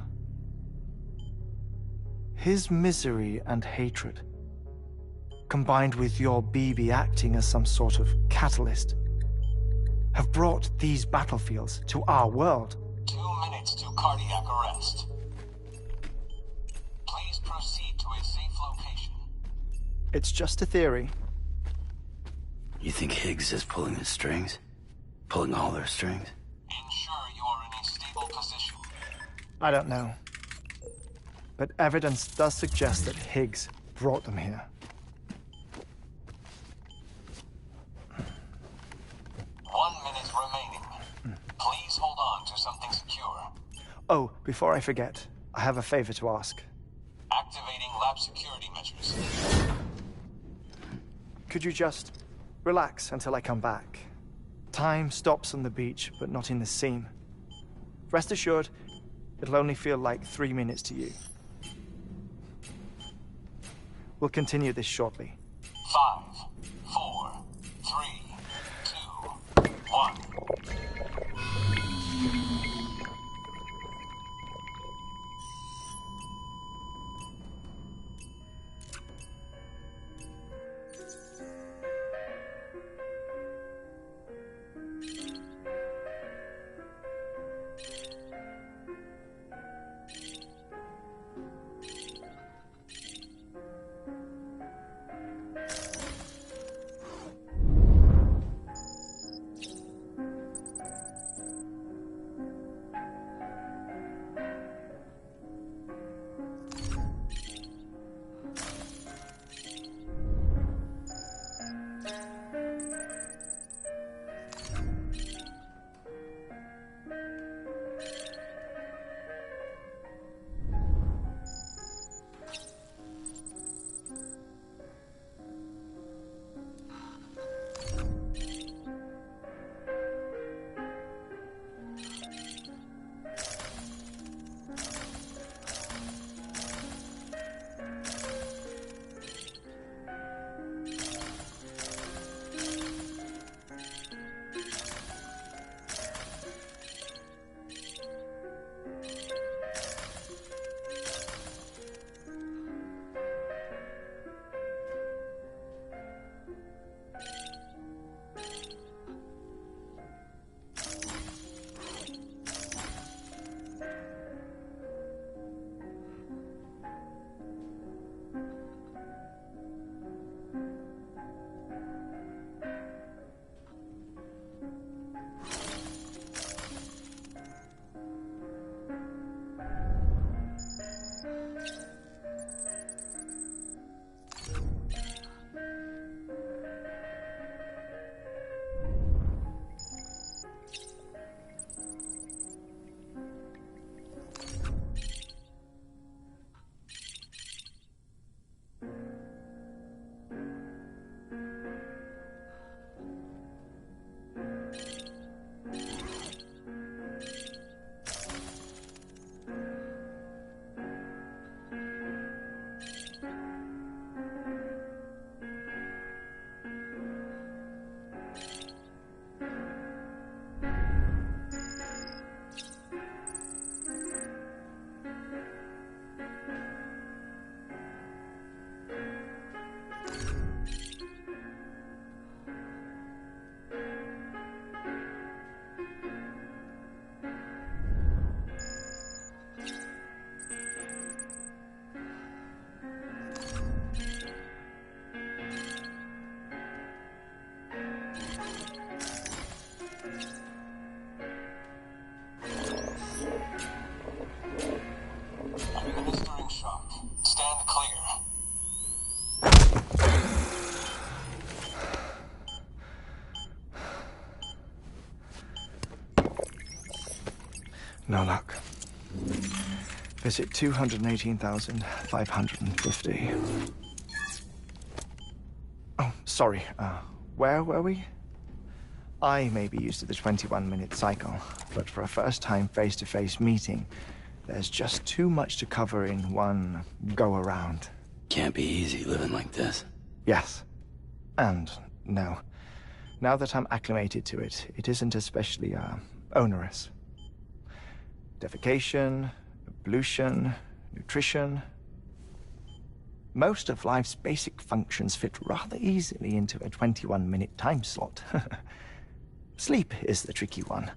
His misery and hatred, combined with your BB acting as some sort of catalyst, have brought these battlefields to our world. 2 minutes to cardiac arrest. Please proceed to a safe location. It's just a theory. You think Higgs is pulling the strings? Pulling all their strings? Ensure you are in a stable position. I don't know. But evidence does suggest that Higgs brought them here. 1 minute remaining. Please hold on to something secure. Oh, before I forget, I have a favor to ask. Activating lab security measures. Could you just relax until I come back? Time stops on the beach, but not in the scene. Rest assured, it'll only feel like 3 minutes to you. We'll continue this shortly. 5, 4, 3, 2, 1. Administering shock. Stand clear. No luck. Visit 218,550. Oh, sorry. Where were we? I may be used to the 21-minute cycle, but for a first-time face-to-face meeting, there's just too much to cover in one go-around. Can't be easy living like this. Yes. And no. Now that I'm acclimated to it, it isn't especially, onerous. Defecation, ablution, nutrition. Most of life's basic functions fit rather easily into a 21-minute time slot. Sleep is the tricky one.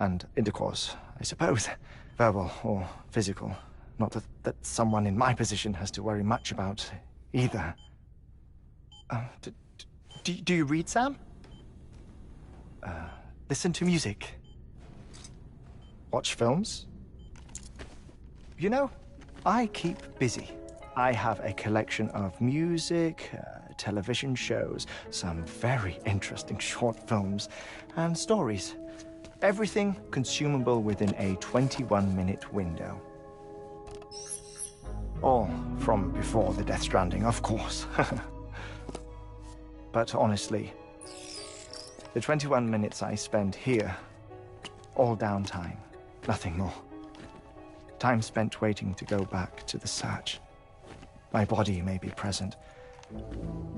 And intercourse, I suppose. Verbal or physical. Not that someone in my position has to worry much about either. Do you read, Sam? Listen to music. Watch films. You know, I keep busy. I have a collection of music, television shows, some very interesting short films, and stories. Everything consumable within a 21-minute window. All from before the Death Stranding, of course. But honestly, the 21 minutes I spend here, all downtime, nothing more. Time spent waiting to go back to the search. My body may be present,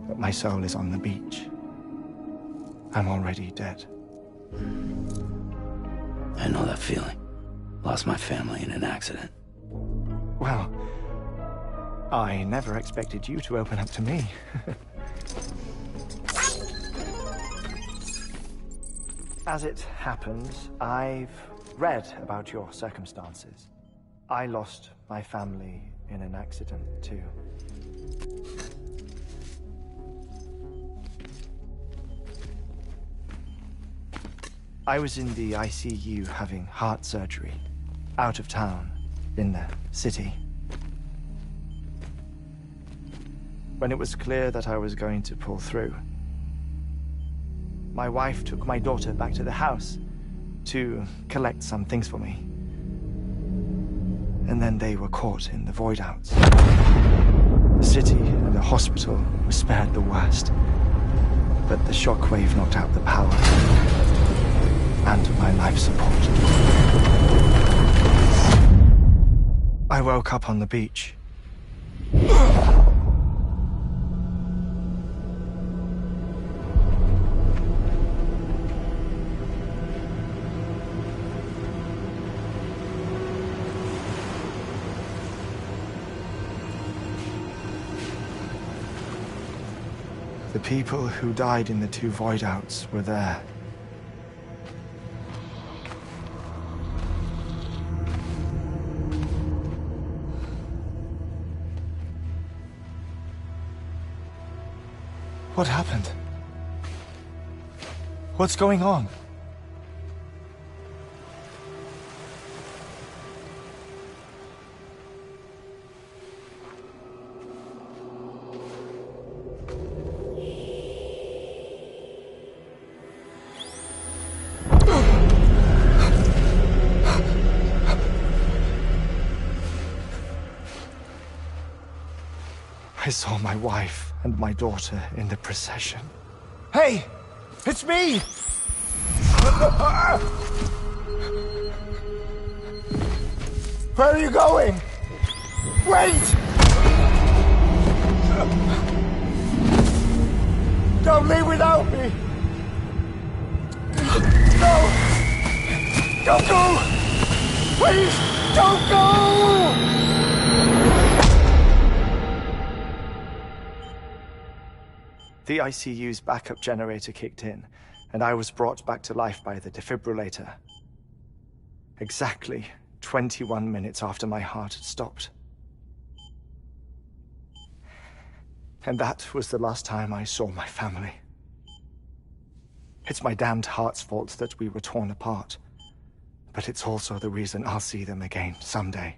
but my soul is on the beach. I'm already dead. I know that feeling. Lost my family in an accident. Well, I never expected you to open up to me. As it happens, I've read about your circumstances. I lost my family in an accident, too. I was in the ICU having heart surgery, out of town, in the city. When it was clear that I was going to pull through, my wife took my daughter back to the house to collect some things for me. And then they were caught in the void outs. The city and the hospital were spared the worst, but the shockwave knocked out the power and my life support. I woke up on the beach. The people who died in the 2 void outs were there. What happened? What's going on? I saw my wife and my daughter in the procession. Hey! It's me! Where are you going? Wait! Don't leave without me! No! Don't go! Please, don't go! The ICU's backup generator kicked in, and I was brought back to life by the defibrillator. Exactly 21 minutes after my heart had stopped. And that was the last time I saw my family. It's my damned heart's fault that we were torn apart, but it's also the reason I'll see them again someday.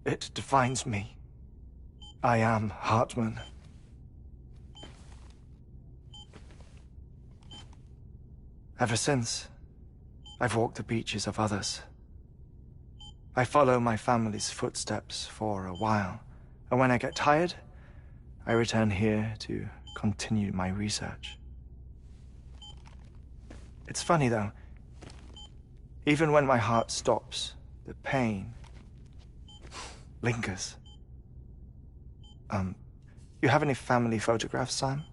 It defines me. I am Hartman. Ever since, I've walked the beaches of others. I follow my family's footsteps for a while, and when I get tired, I return here to continue my research. It's funny though, even when my heart stops, the pain lingers. You have any family photographs, Sam?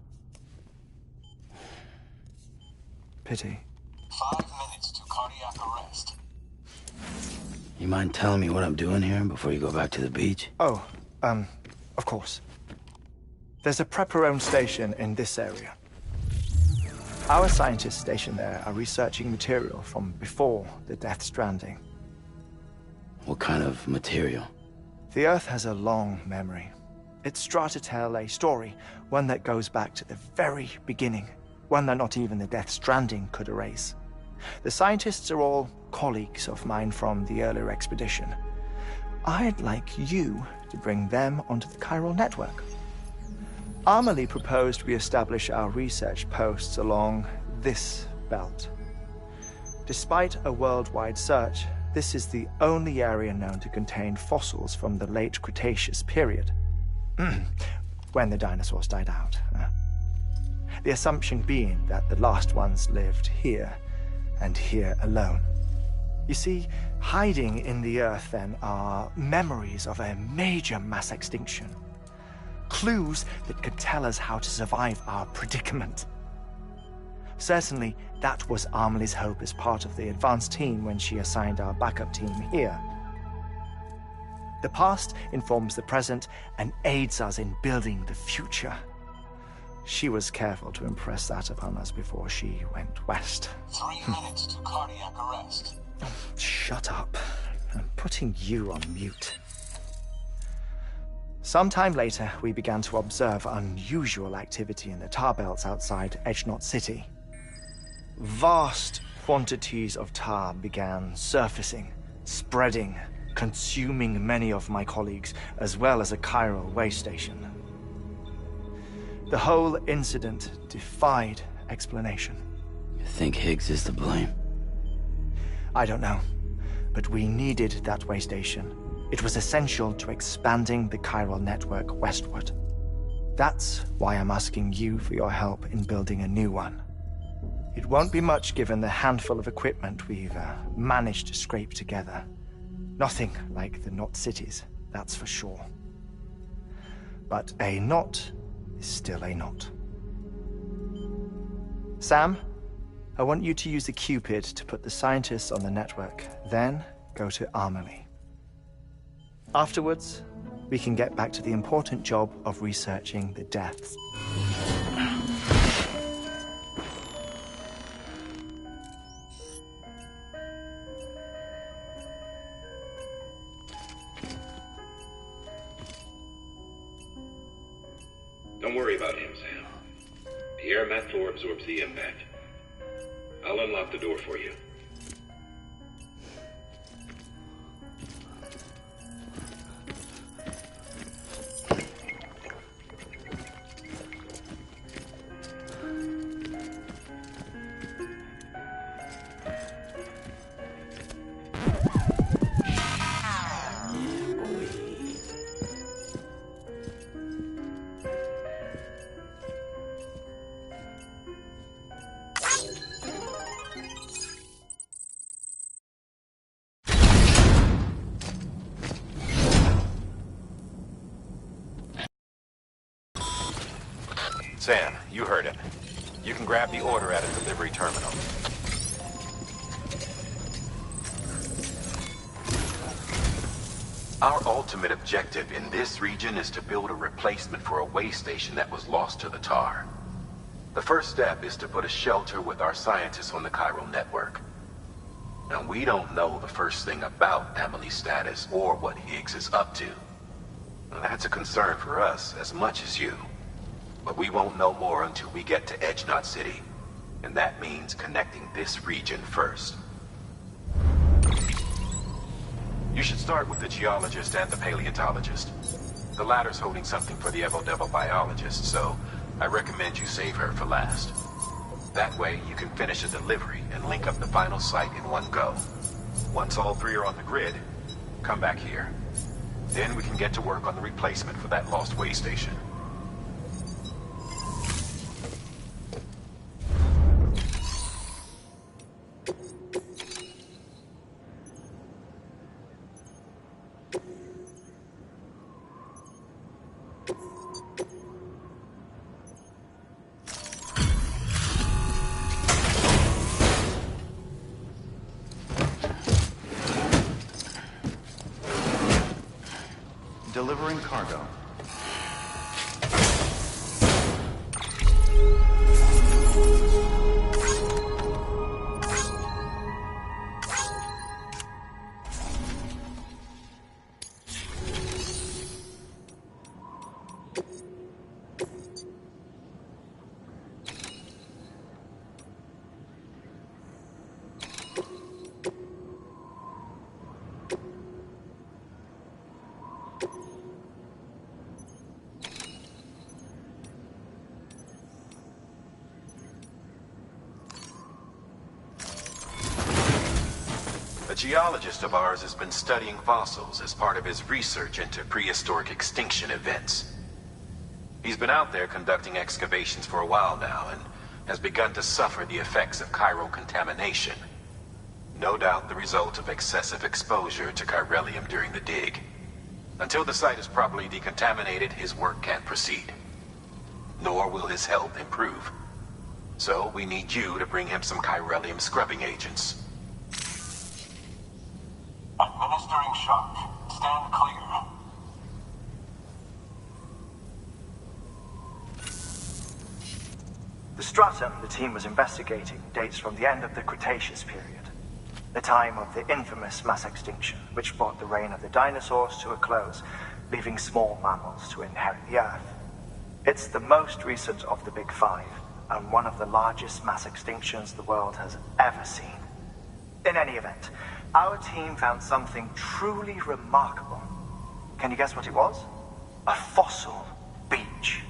Pity. 5 minutes to cardiac arrest. You mind telling me what I'm doing here before you go back to the beach? Oh, of course. There's a prepper-owned station in this area. Our scientists stationed there are researching material from before the Death Stranding. What kind of material? The Earth has a long memory. It's trying to tell a story, one that goes back to the very beginning, one that not even the Death Stranding could erase. The scientists are all colleagues of mine from the earlier expedition. I'd like you to bring them onto the chiral network. Amelie proposed we establish our research posts along this belt. Despite a worldwide search, this is the only area known to contain fossils from the late Cretaceous period, when the dinosaurs died out. The assumption being that the last ones lived here, and here alone. You see, hiding in the Earth, then, are memories of a major mass extinction. Clues that could tell us how to survive our predicament. Certainly, that was Amelie's hope as part of the advanced team when she assigned our backup team here. The past informs the present and aids us in building the future. She was careful to impress that upon us before she went west. 3 minutes to cardiac arrest. Shut up. I'm putting you on mute. Sometime later, we began to observe unusual activity in the tar belts outside Edgenot City. Vast quantities of tar began surfacing, spreading, consuming many of my colleagues, as well as a chiral way station. The whole incident defied explanation. You think Higgs is to blame? I don't know, but we needed that way station. It was essential to expanding the chiral network westward. That's why I'm asking you for your help in building a new one. It won't be much given the handful of equipment we've managed to scrape together. Nothing like the Knot cities, that's for sure. But a knot is still a knot. Sam, I want you to use the Cupid to put the scientists on the network, then go to Amelie. Afterwards, we can get back to the important job of researching the deaths. Don't worry about him, Sam. The air mat floor absorbs the impact. I'll unlock the door for you. Sam, you heard it. You can grab the order at a delivery terminal. Our ultimate objective in this region is to build a replacement for a way station that was lost to the tar. The first step is to put a shelter with our scientists on the chiral network. Now, we don't know the first thing about Amelie's status or what Higgs is up to. Now, that's a concern for us as much as you. But we won't know more until we get to Edgenot City. And that means connecting this region first. You should start with the geologist and the paleontologist. The latter's holding something for the Evo-Devil biologist, so I recommend you save her for last. That way, you can finish a delivery and link up the final site in one go. Once all three are on the grid, come back here. Then we can get to work on the replacement for that lost way station. Delivering cargo. geologist of ours has been studying fossils as part of his research into prehistoric extinction events. He's been out there conducting excavations for a while now and has begun to suffer the effects of chirocontamination. No doubt the result of excessive exposure to chiralium during the dig. Until the site is properly decontaminated, his work can't proceed. Nor will his health improve. So we need you to bring him some chiralium scrubbing agents. Administering shock. Stand clear. The stratum the team was investigating dates from the end of the Cretaceous period, the time of the infamous mass extinction, which brought the reign of the dinosaurs to a close, leaving small mammals to inherit the Earth. It's the most recent of the Big Five, and one of the largest mass extinctions the world has ever seen. In any event, our team found something truly remarkable. Can you guess what it was? A fossil beach.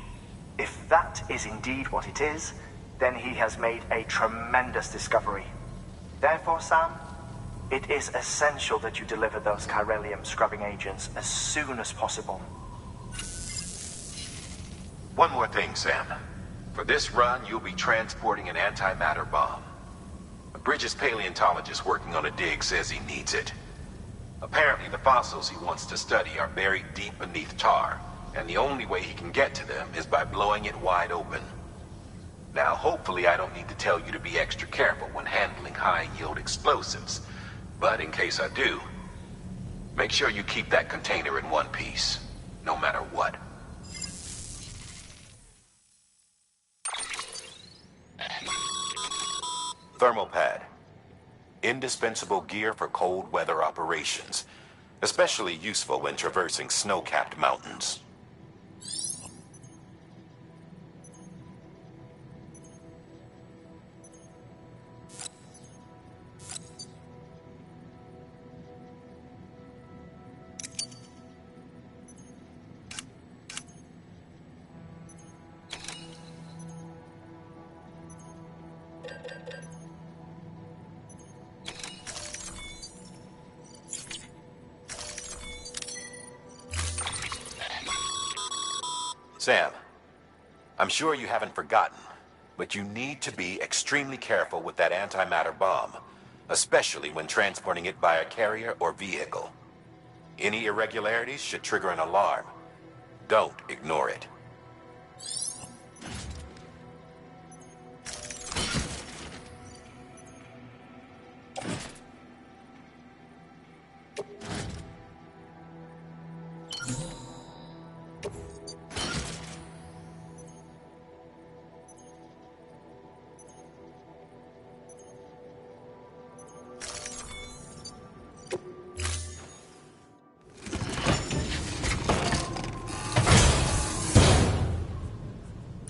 If that is indeed what it is, then he has made a tremendous discovery. Therefore, Sam, it is essential that you deliver those chiralium scrubbing agents as soon as possible. One more thing, Sam. For this run, you'll be transporting an antimatter bomb. A Bridges paleontologist working on a dig says he needs it. Apparently, the fossils he wants to study are buried deep beneath tar, and the only way he can get to them is by blowing it wide open. Now, hopefully I don't need to tell you to be extra careful when handling high-yield explosives, but in case I do, make sure you keep that container in one piece, no matter what. Thermal pad. Indispensable gear for cold weather operations, especially useful when traversing snow-capped mountains. Sam, I'm sure you haven't forgotten, but you need to be extremely careful with that antimatter bomb, especially when transporting it by a carrier or vehicle. Any irregularities should trigger an alarm. Don't ignore it.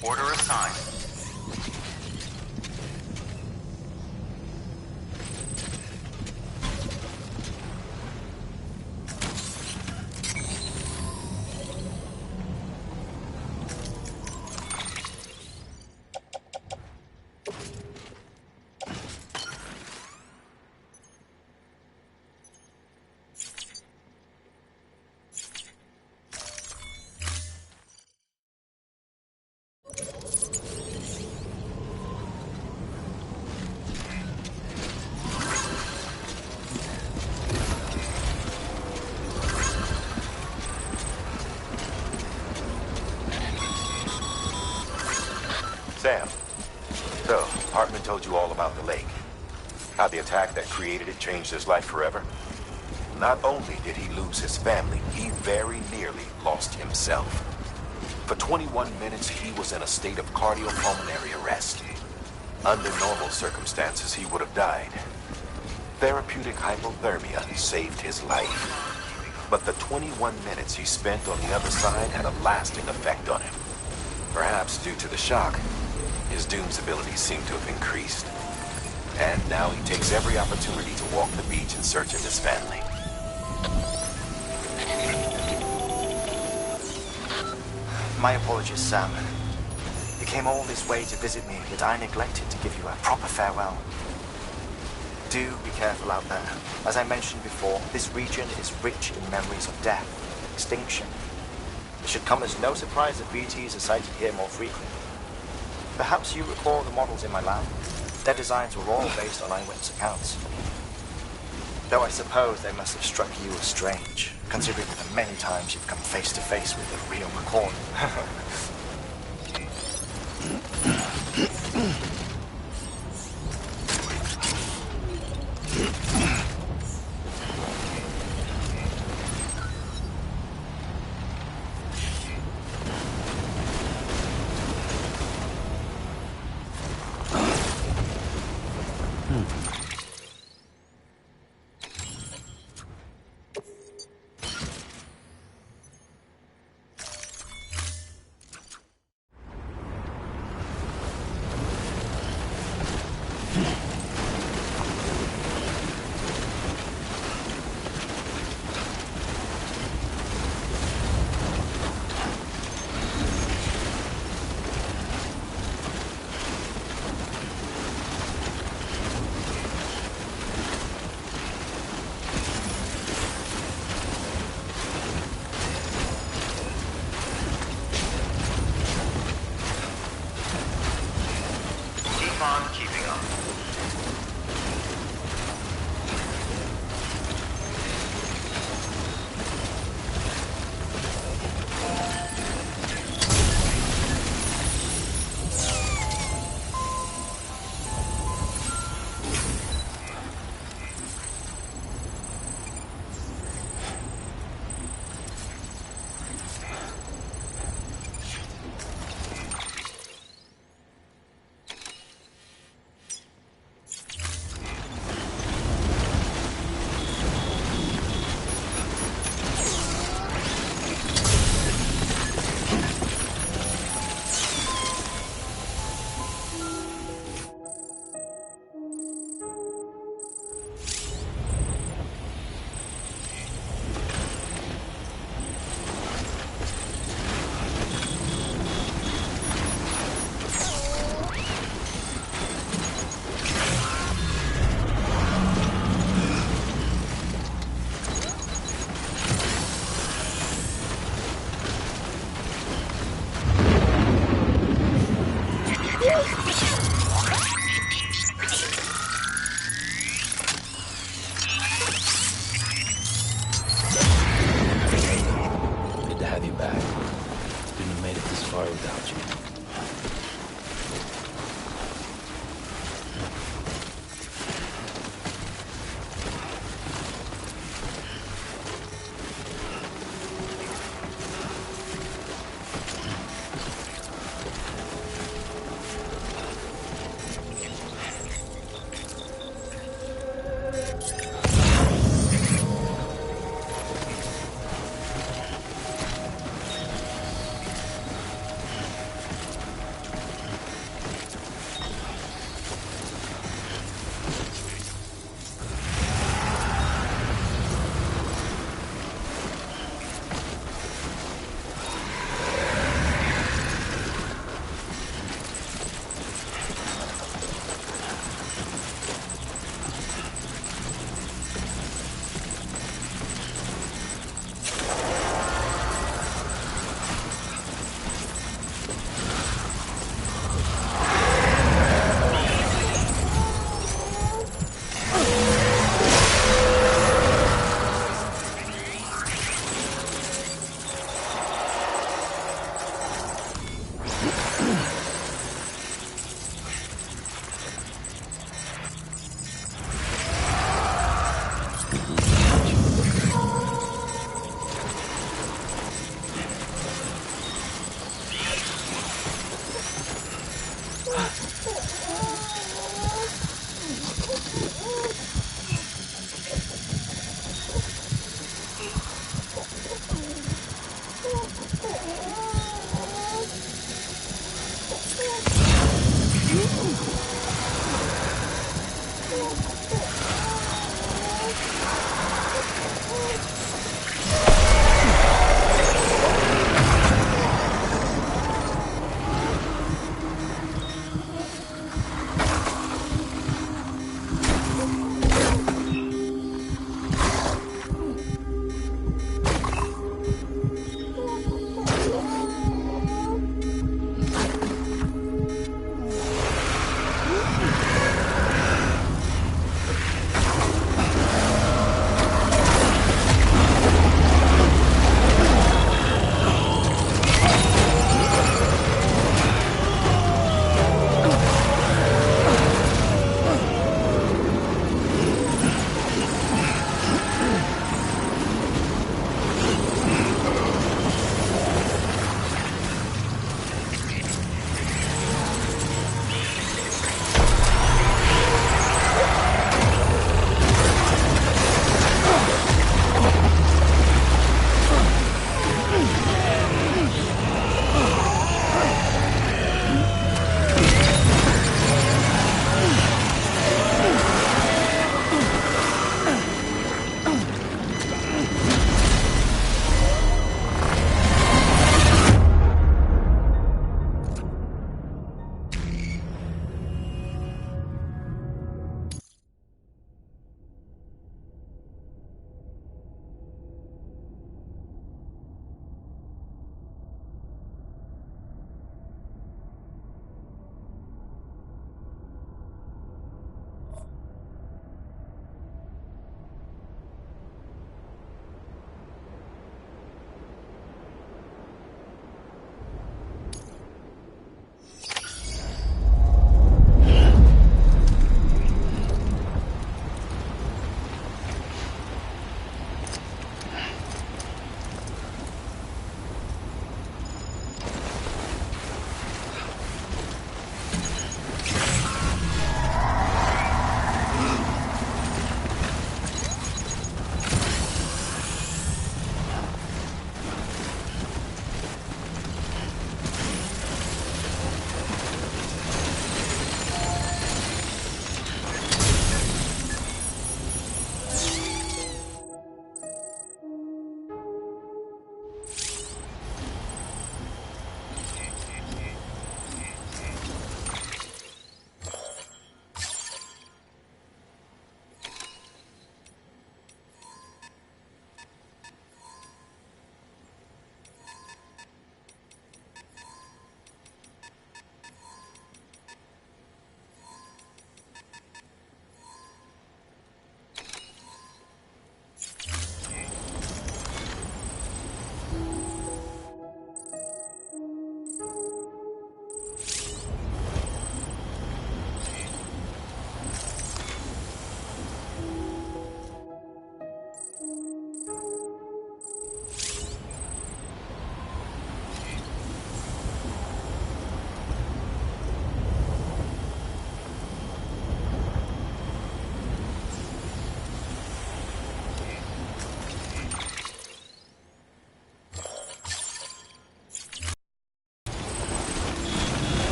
Order assigned. Sam, so, Hartman told you all about the lake. How the attack that created it changed his life forever. Not only did he lose his family, he very nearly lost himself. For 21 minutes, he was in a state of cardiopulmonary arrest. Under normal circumstances, he would have died. Therapeutic hypothermia saved his life. But the 21 minutes he spent on the other side had a lasting effect on him. Perhaps due to the shock, his Doom's abilities seem to have increased. And now he takes every opportunity to walk the beach in search of his family. My apologies, Sam. You came all this way to visit me, yet I neglected to give you a proper farewell. Do be careful out there. As I mentioned before, this region is rich in memories of death, extinction. It should come as no surprise that BTs are sighted here more frequently. Perhaps you recall the models in my lab? Their designs were all based on eyewitness accounts. Though I suppose they must have struck you as strange, considering the many times you've come face to face with a real McCall.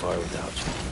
far without you.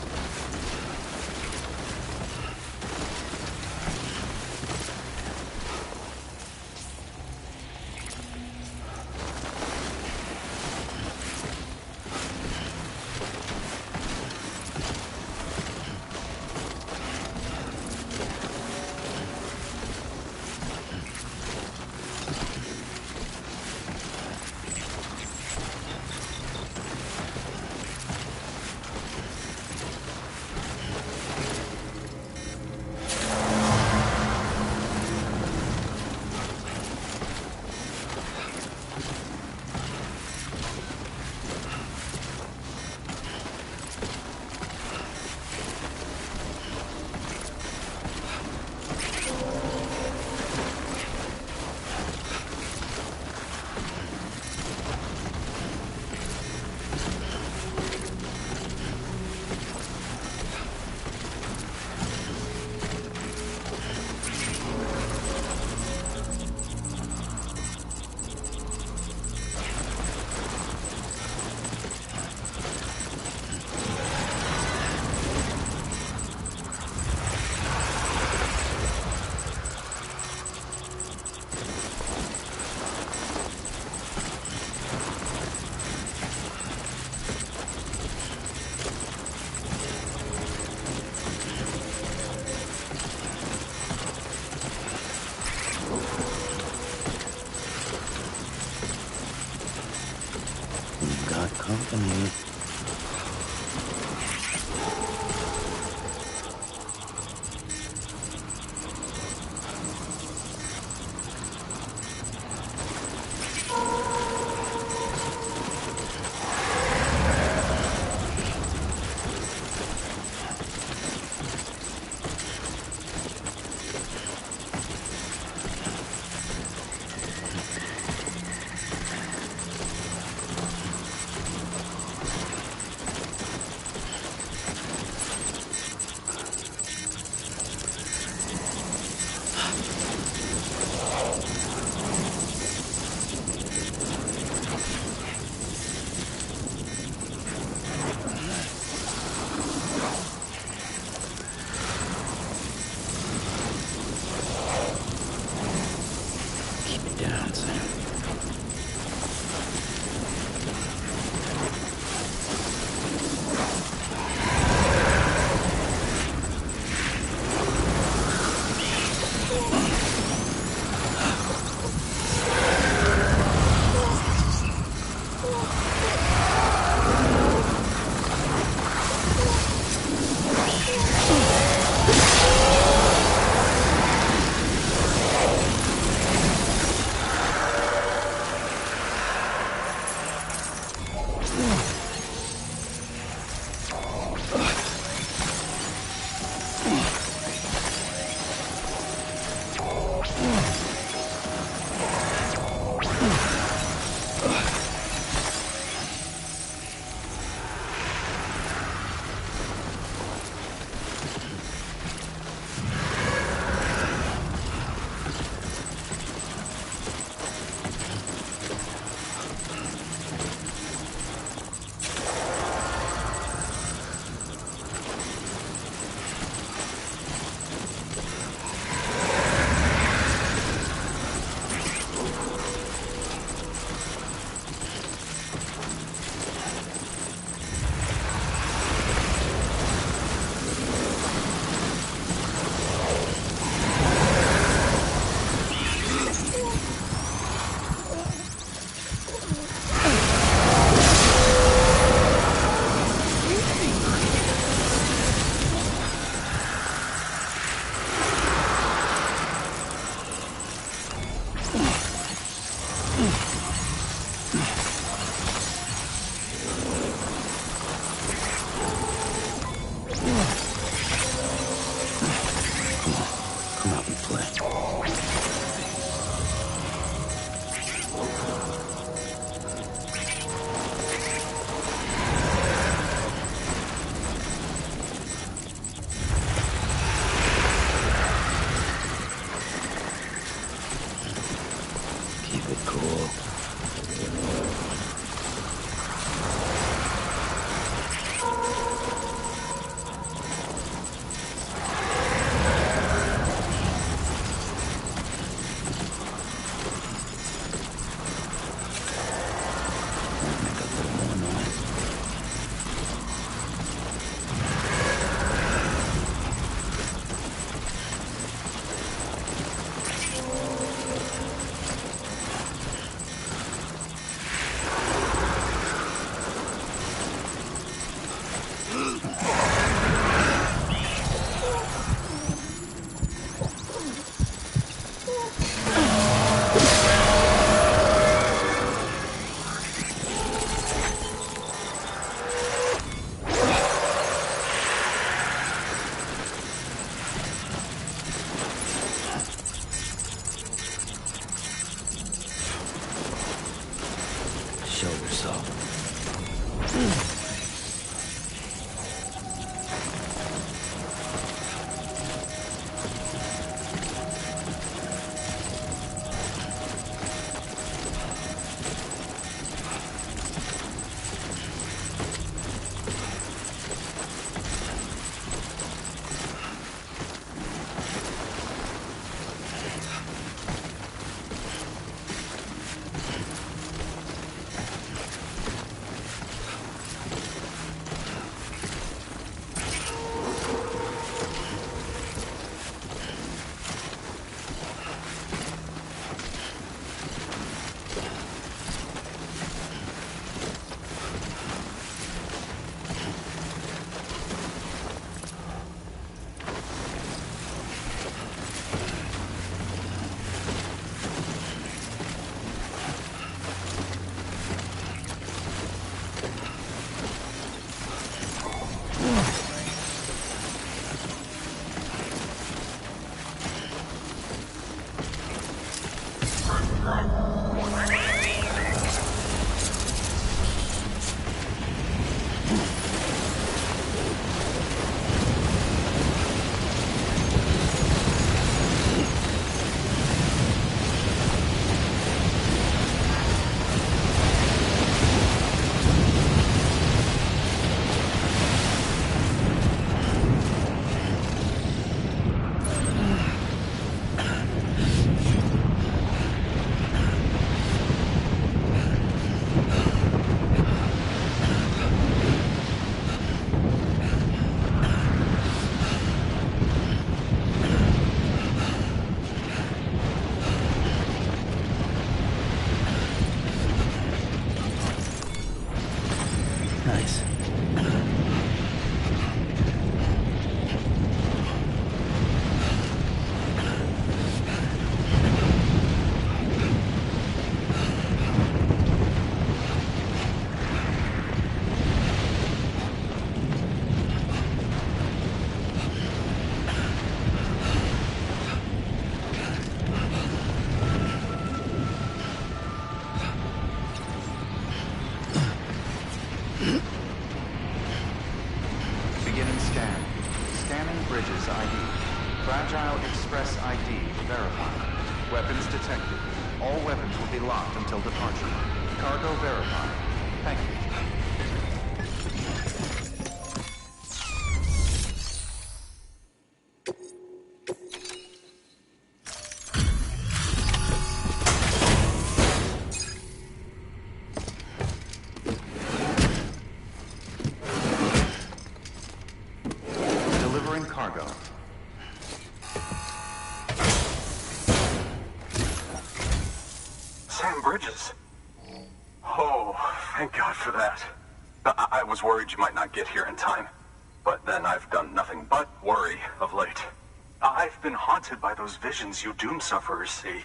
Beginning scan. Scanning bridges ID. Fragile Express ID verified. Weapons detected. All weapons will be locked until departure. Cargo verified. Thank you. Delivering cargo. Sam Bridges. Oh, thank God for that. I was worried you might not get here in time. But then I've done nothing but worry of late. I've been haunted by those visions you doom sufferers see.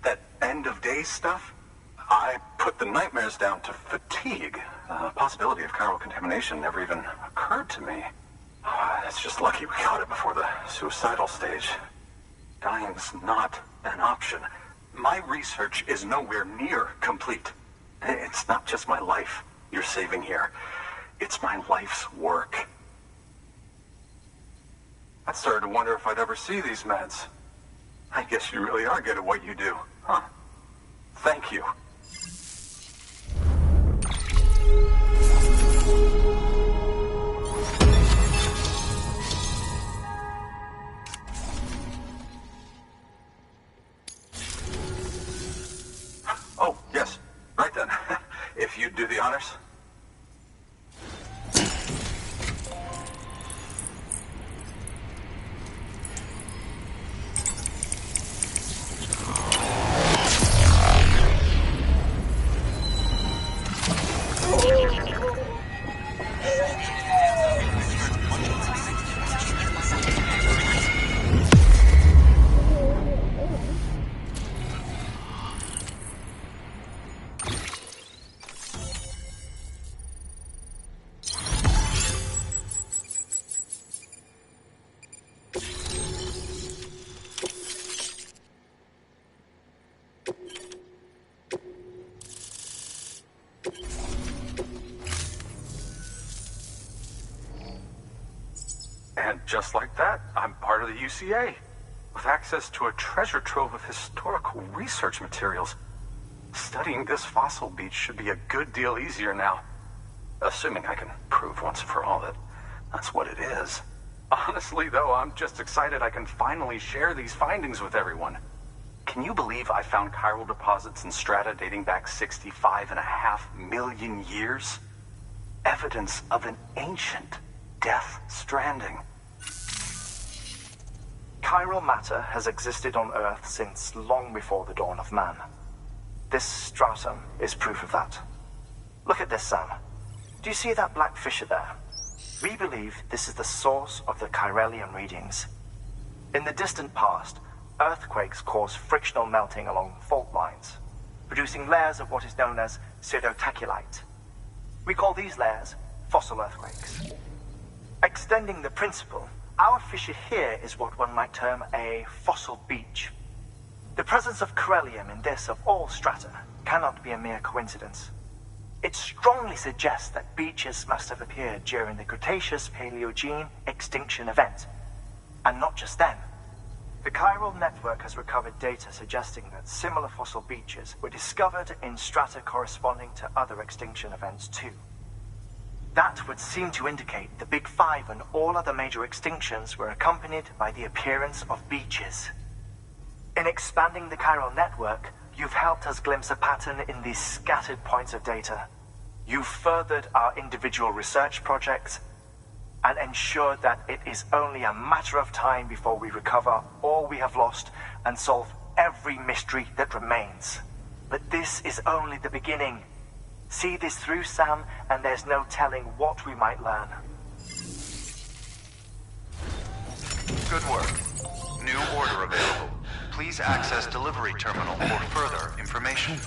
That end of days stuff. I put the nightmares down to fatigue. The possibility of chiral contamination never even occurred to me. It's just lucky we got it before the suicidal stage. Dying's not an option. My research is nowhere near complete. It's not just my life you're saving here. It's my life's work. I started to wonder if I'd ever see these meds. I guess you really are good at what you do, huh? Thank you. Oh, yes. Right then. If you'd do the honors. And just like that, I'm part of the UCA, with access to a treasure trove of historical research materials. Studying this fossil beach should be a good deal easier now. Assuming I can prove once and for all that that's what it is. Honestly, though, I'm just excited I can finally share these findings with everyone. Can you believe I found chiral deposits in strata dating back 65.5 million years? Evidence of an ancient death stranding. Chiral matter has existed on Earth since long before the dawn of man. This stratum is proof of that. Look at this, Sam. Do you see that black fissure there? We believe this is the source of the chiralium readings. In the distant past, earthquakes caused frictional melting along fault lines, producing layers of what is known as pseudotaculite. We call these layers fossil earthquakes. Extending the principle, our fissure here is what one might term a fossil beach. The presence of chiralium in this of all strata cannot be a mere coincidence. It strongly suggests that beaches must have appeared during the Cretaceous-Paleogene extinction event. And not just then. The chiral network has recovered data suggesting that similar fossil beaches were discovered in strata corresponding to other extinction events too. That would seem to indicate the Big Five and all other major extinctions were accompanied by the appearance of beaches. In expanding the chiral network, you've helped us glimpse a pattern in these scattered points of data. You've furthered our individual research projects and ensured that it is only a matter of time before we recover all we have lost and solve every mystery that remains. But this is only the beginning. See this through, Sam, and there's no telling what we might learn. Good work. New order available. Please access delivery terminal for further information.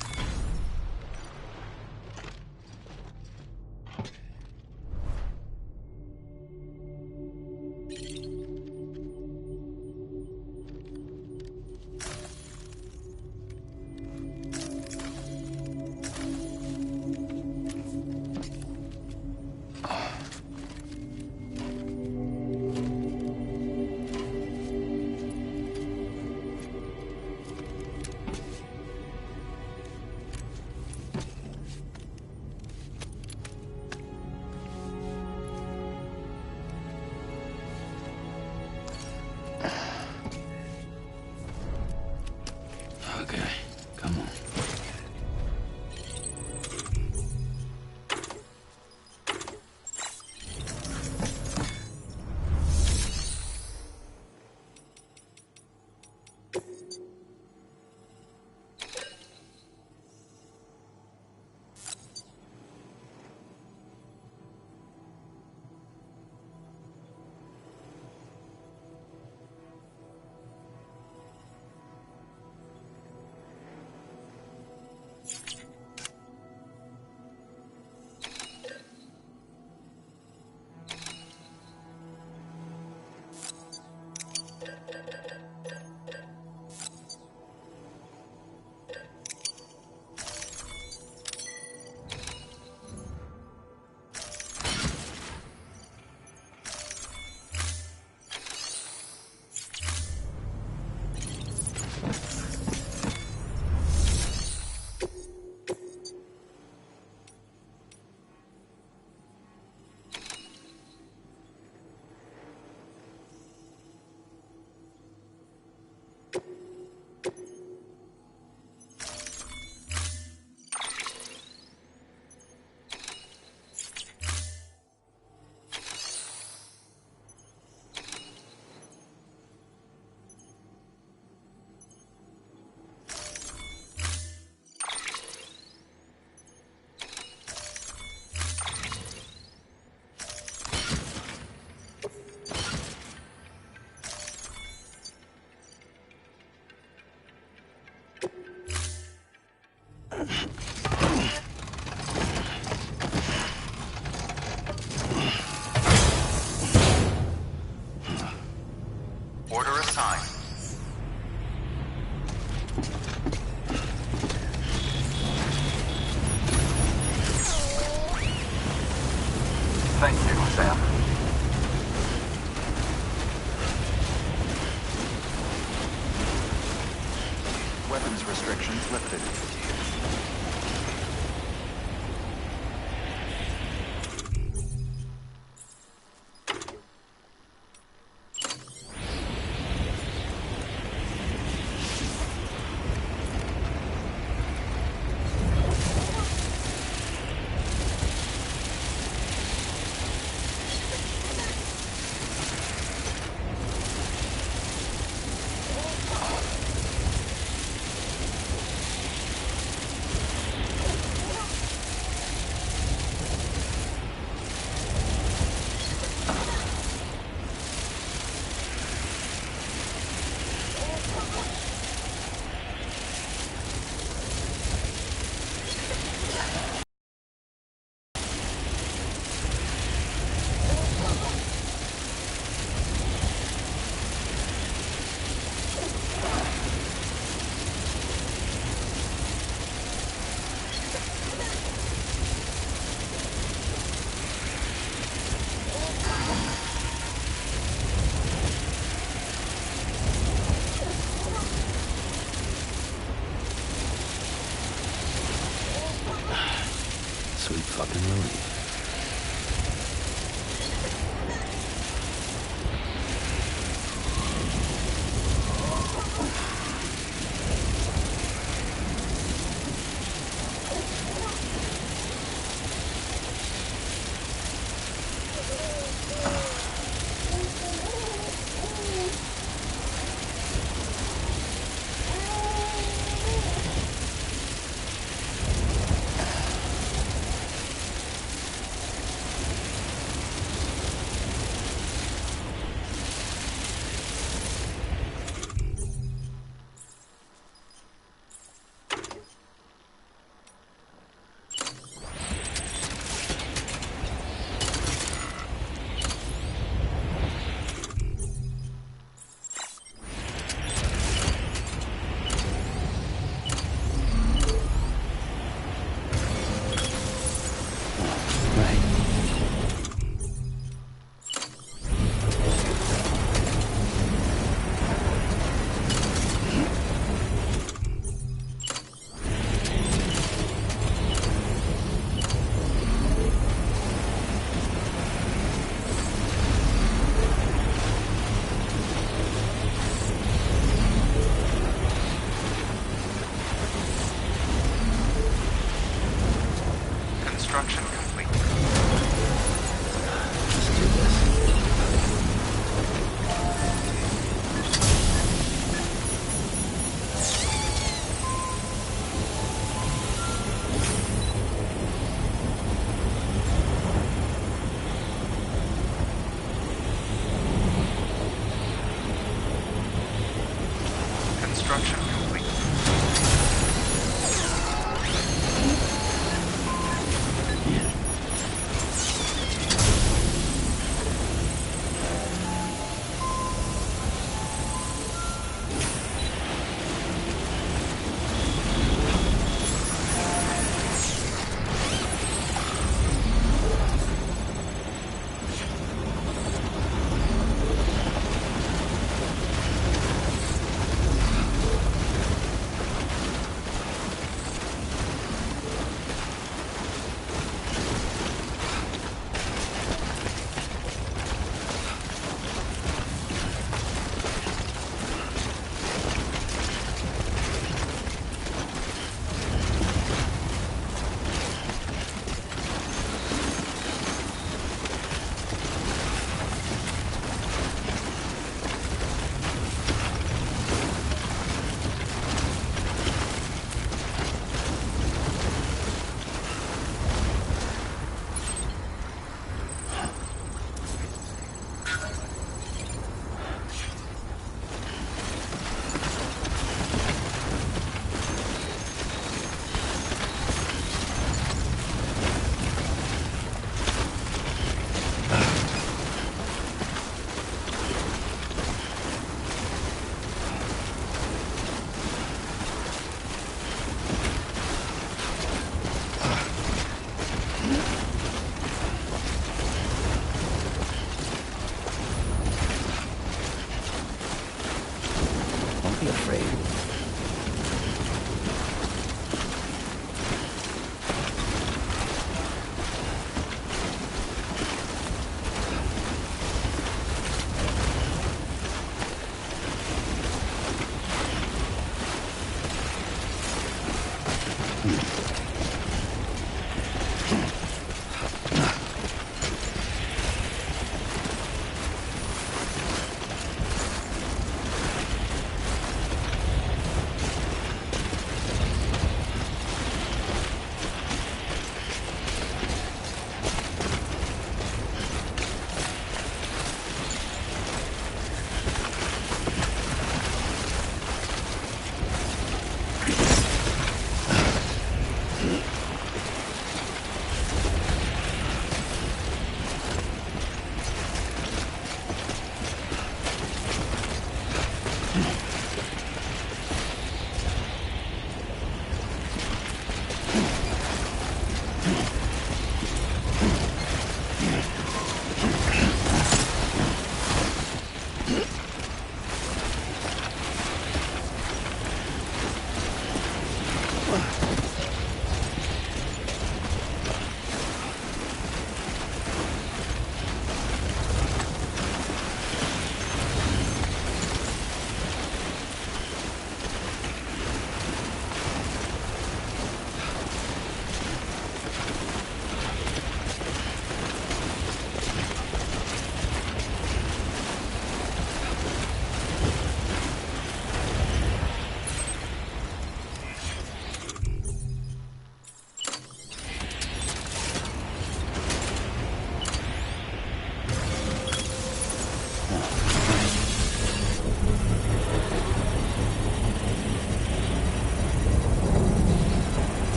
fucking relief.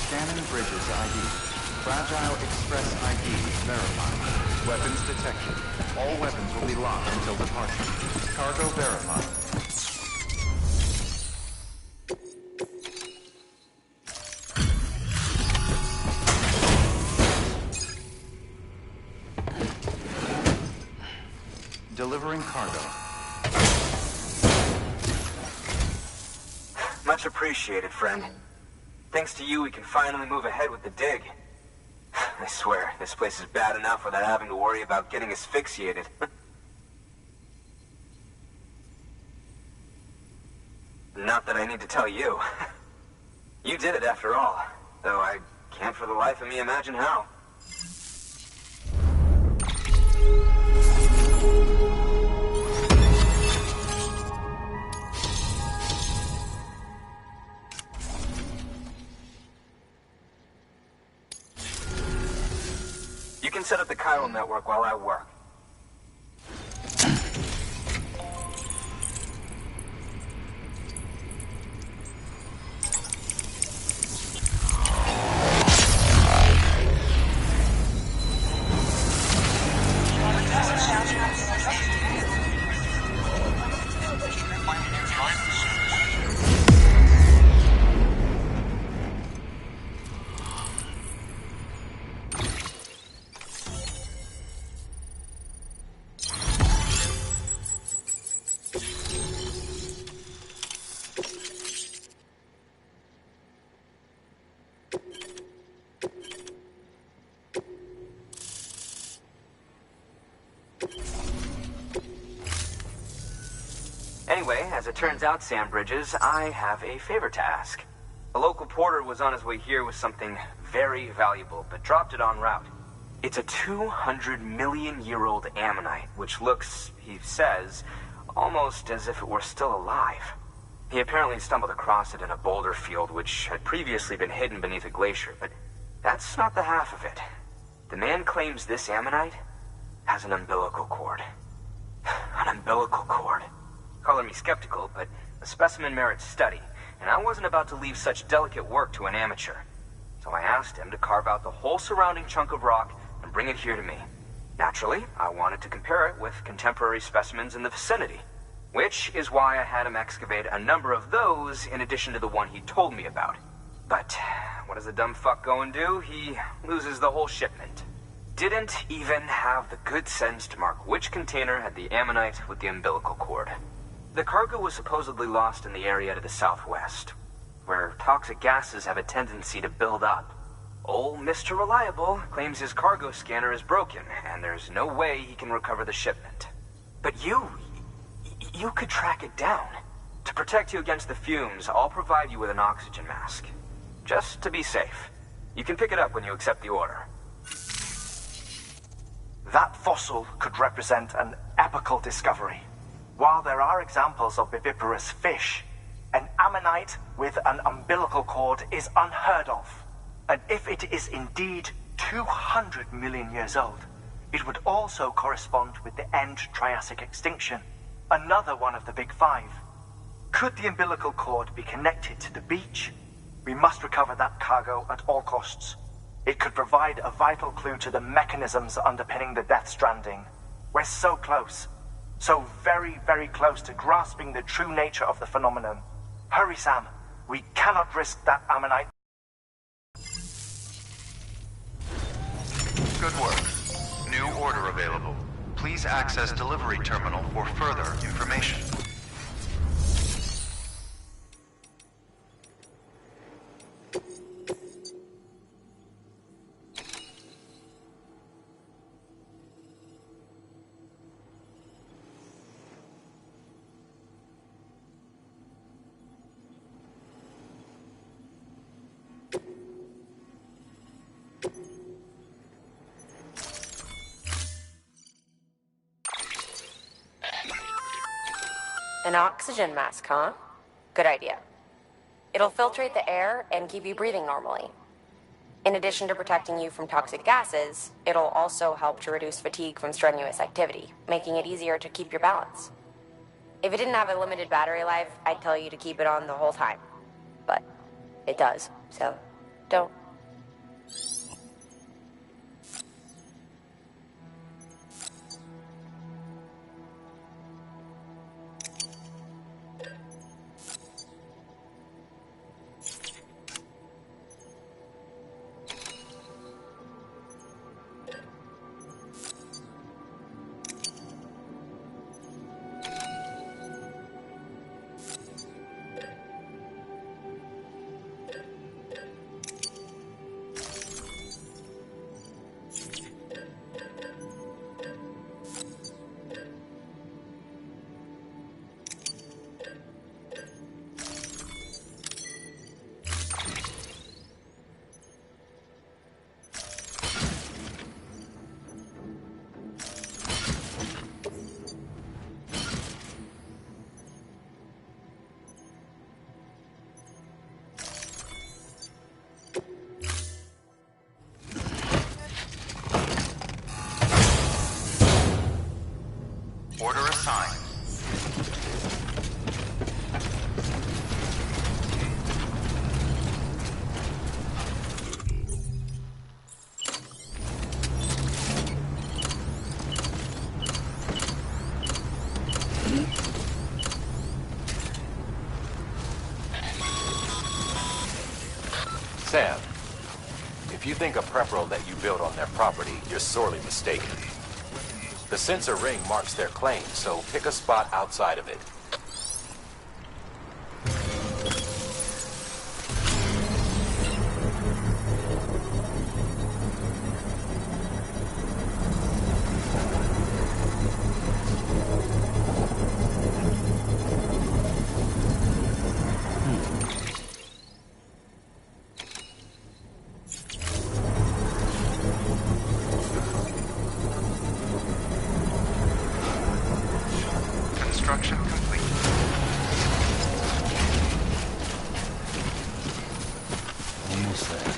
Scanning bridges ID. Fragile Express ID verified. Weapons detected. All weapons will be locked until departure. Cargo verified. Delivering cargo. Much appreciated, friend. Thanks to you, we can finally move ahead with the dig. I swear, this place is bad enough without having to worry about getting asphyxiated. Not that I need to tell you. You did it after all, though I can't for the life of me imagine how. You can set up the chiral network while I work. Anyway, as it turns out, Sam Bridges, I have a favor to ask. A local porter was on his way here with something very valuable, but dropped it en route. It's a 200-million-year-old ammonite, which looks, he says, almost as if it were still alive. He apparently stumbled across it in a boulder field which had previously been hidden beneath a glacier, but that's not the half of it. The man claims this ammonite has an umbilical cord. An umbilical cord. Color me skeptical, but the specimen merits study, and I wasn't about to leave such delicate work to an amateur. So I asked him to carve out the whole surrounding chunk of rock and bring it here to me. Naturally, I wanted to compare it with contemporary specimens in the vicinity, which is why I had him excavate a number of those in addition to the one he told me about. But what does the dumb fuck go and do? He loses the whole shipment. Didn't even have the good sense to mark which container had the ammonite with the umbilical cord. The cargo was supposedly lost in the area to the southwest, where toxic gases have a tendency to build up. Old Mr. Reliable claims his cargo scanner is broken, and there's no way he can recover the shipment. But you could track it down. To protect you against the fumes, I'll provide you with an oxygen mask. Just to be safe. You can pick it up when you accept the order. That fossil could represent an epochal discovery. While there are examples of viviparous fish, an ammonite with an umbilical cord is unheard of. And if it is indeed 200 million years old, it would also correspond with the end Triassic extinction, another one of the big five. Could the umbilical cord be connected to the beach? We must recover that cargo at all costs. It could provide a vital clue to the mechanisms underpinning the Death Stranding. We're so close. So very, very close to grasping the true nature of the phenomenon. Hurry, Sam. We cannot risk that ammonite. Good work. New order available. Please access delivery terminal for further information. An oxygen mask, huh? Good idea. It'll filtrate the air and keep you breathing normally. In addition to protecting you from toxic gases, it'll also help to reduce fatigue from strenuous activity, making it easier to keep your balance. If it didn't have a limited battery life, I'd tell you to keep it on the whole time. But it does, so Don't. Order assigned. Sam, if you think a prep roll that you built on their property, you're sorely mistaken. The sensor ring marks their claim, so pick a spot outside of it. Construction complete. Almost there.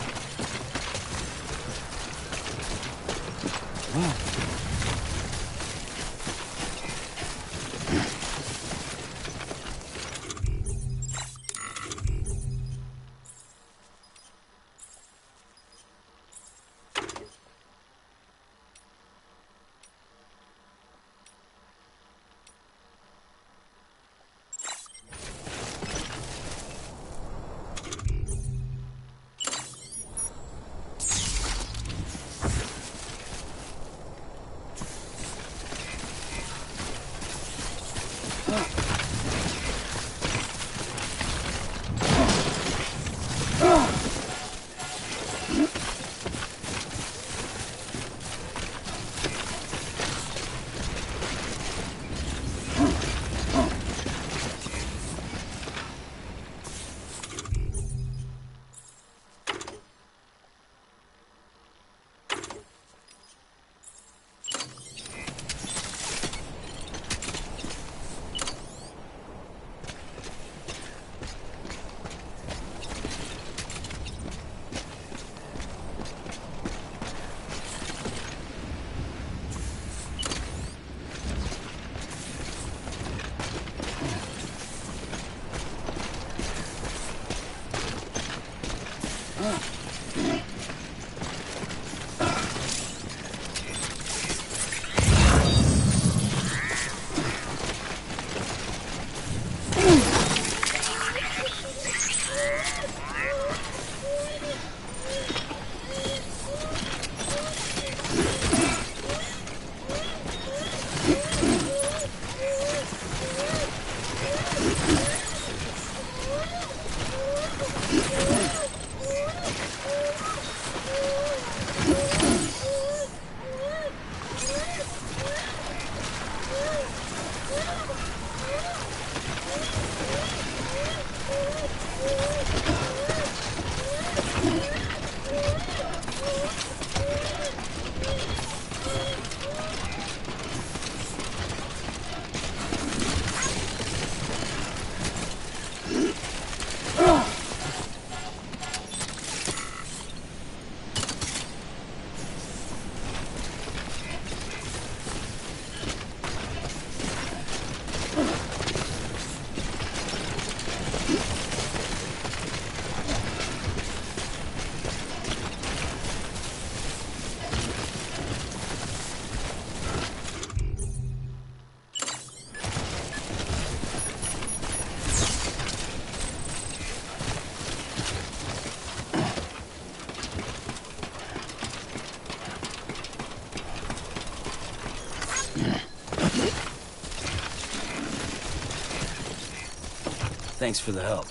Thanks for the help.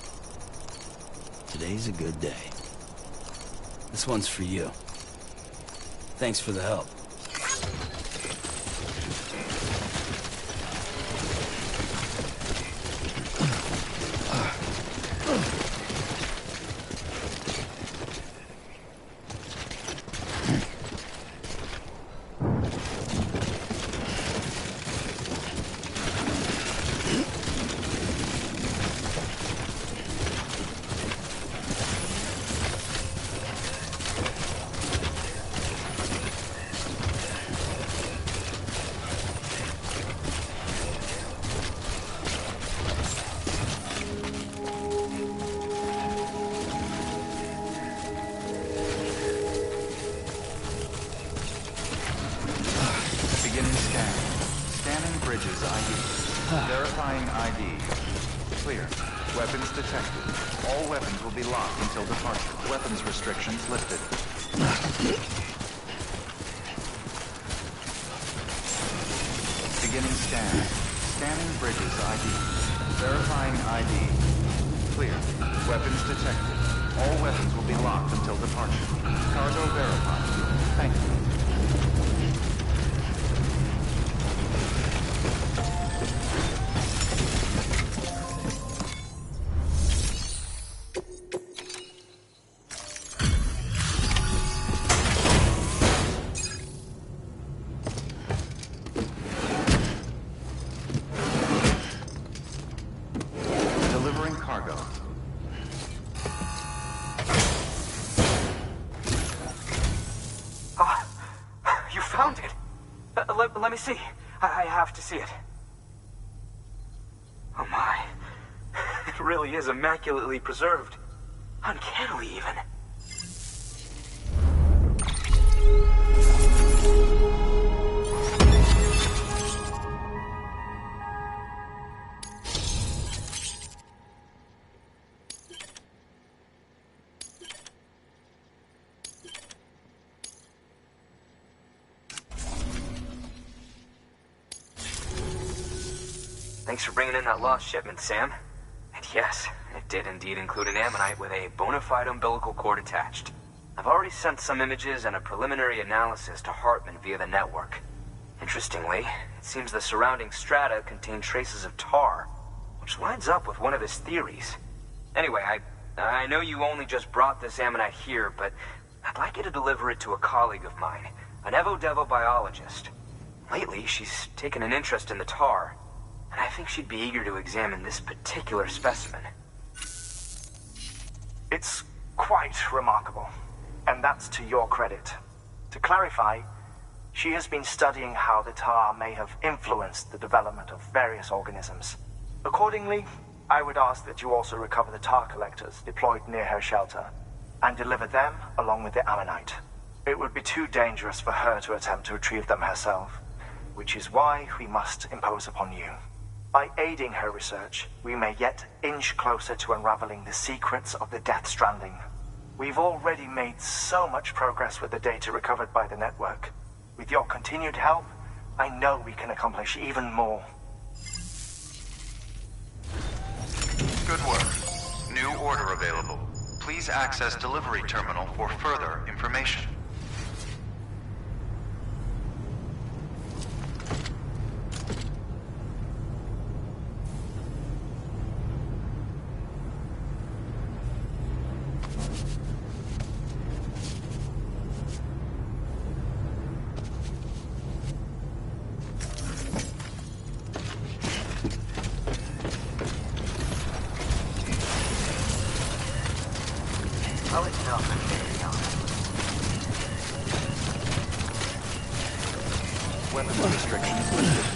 Today's a good day. This one's for you. Thanks for the help. Scanning bridges ID. Verifying ID. Clear. Weapons detected. All weapons will be locked until departure. Weapons restrictions lifted. Beginning scan. Scanning bridges ID. Verifying ID. Clear. Weapons detected. All weapons will be locked until departure. Cargo verified. Thank you. Delivering cargo. You found it. Let me see. I have to see it. Oh my. It really is immaculately preserved. Uncannily even. Thanks for bringing in that lost shipment, Sam. And yes, it did indeed include an ammonite with a bona fide umbilical cord attached. I've already sent some images and a preliminary analysis to Hartman via the network. Interestingly, it seems the surrounding strata contain traces of tar, which lines up with one of his theories. Anyway, I know you only just brought this ammonite here, but I'd like you to deliver it to a colleague of mine, an Evo-Devo biologist. Lately, she's taken an interest in the tar, and I think she'd be eager to examine this particular specimen. It's quite remarkable, and that's to your credit. To clarify, she has been studying how the tar may have influenced the development of various organisms. Accordingly, I would ask that you also recover the tar collectors deployed near her shelter, and deliver them along with the ammonite. It would be too dangerous for her to attempt to retrieve them herself, which is why we must impose upon you. By aiding her research, we may yet inch closer to unraveling the secrets of the Death Stranding. We've already made so much progress with the data recovered by the network. With your continued help, I know we can accomplish even more. Good work. New order available. Please access delivery terminal for further information. I'll let you know if I'm getting on. Weapons restrictions lifted.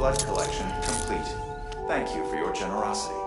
blood collection complete. Thank you for your generosity.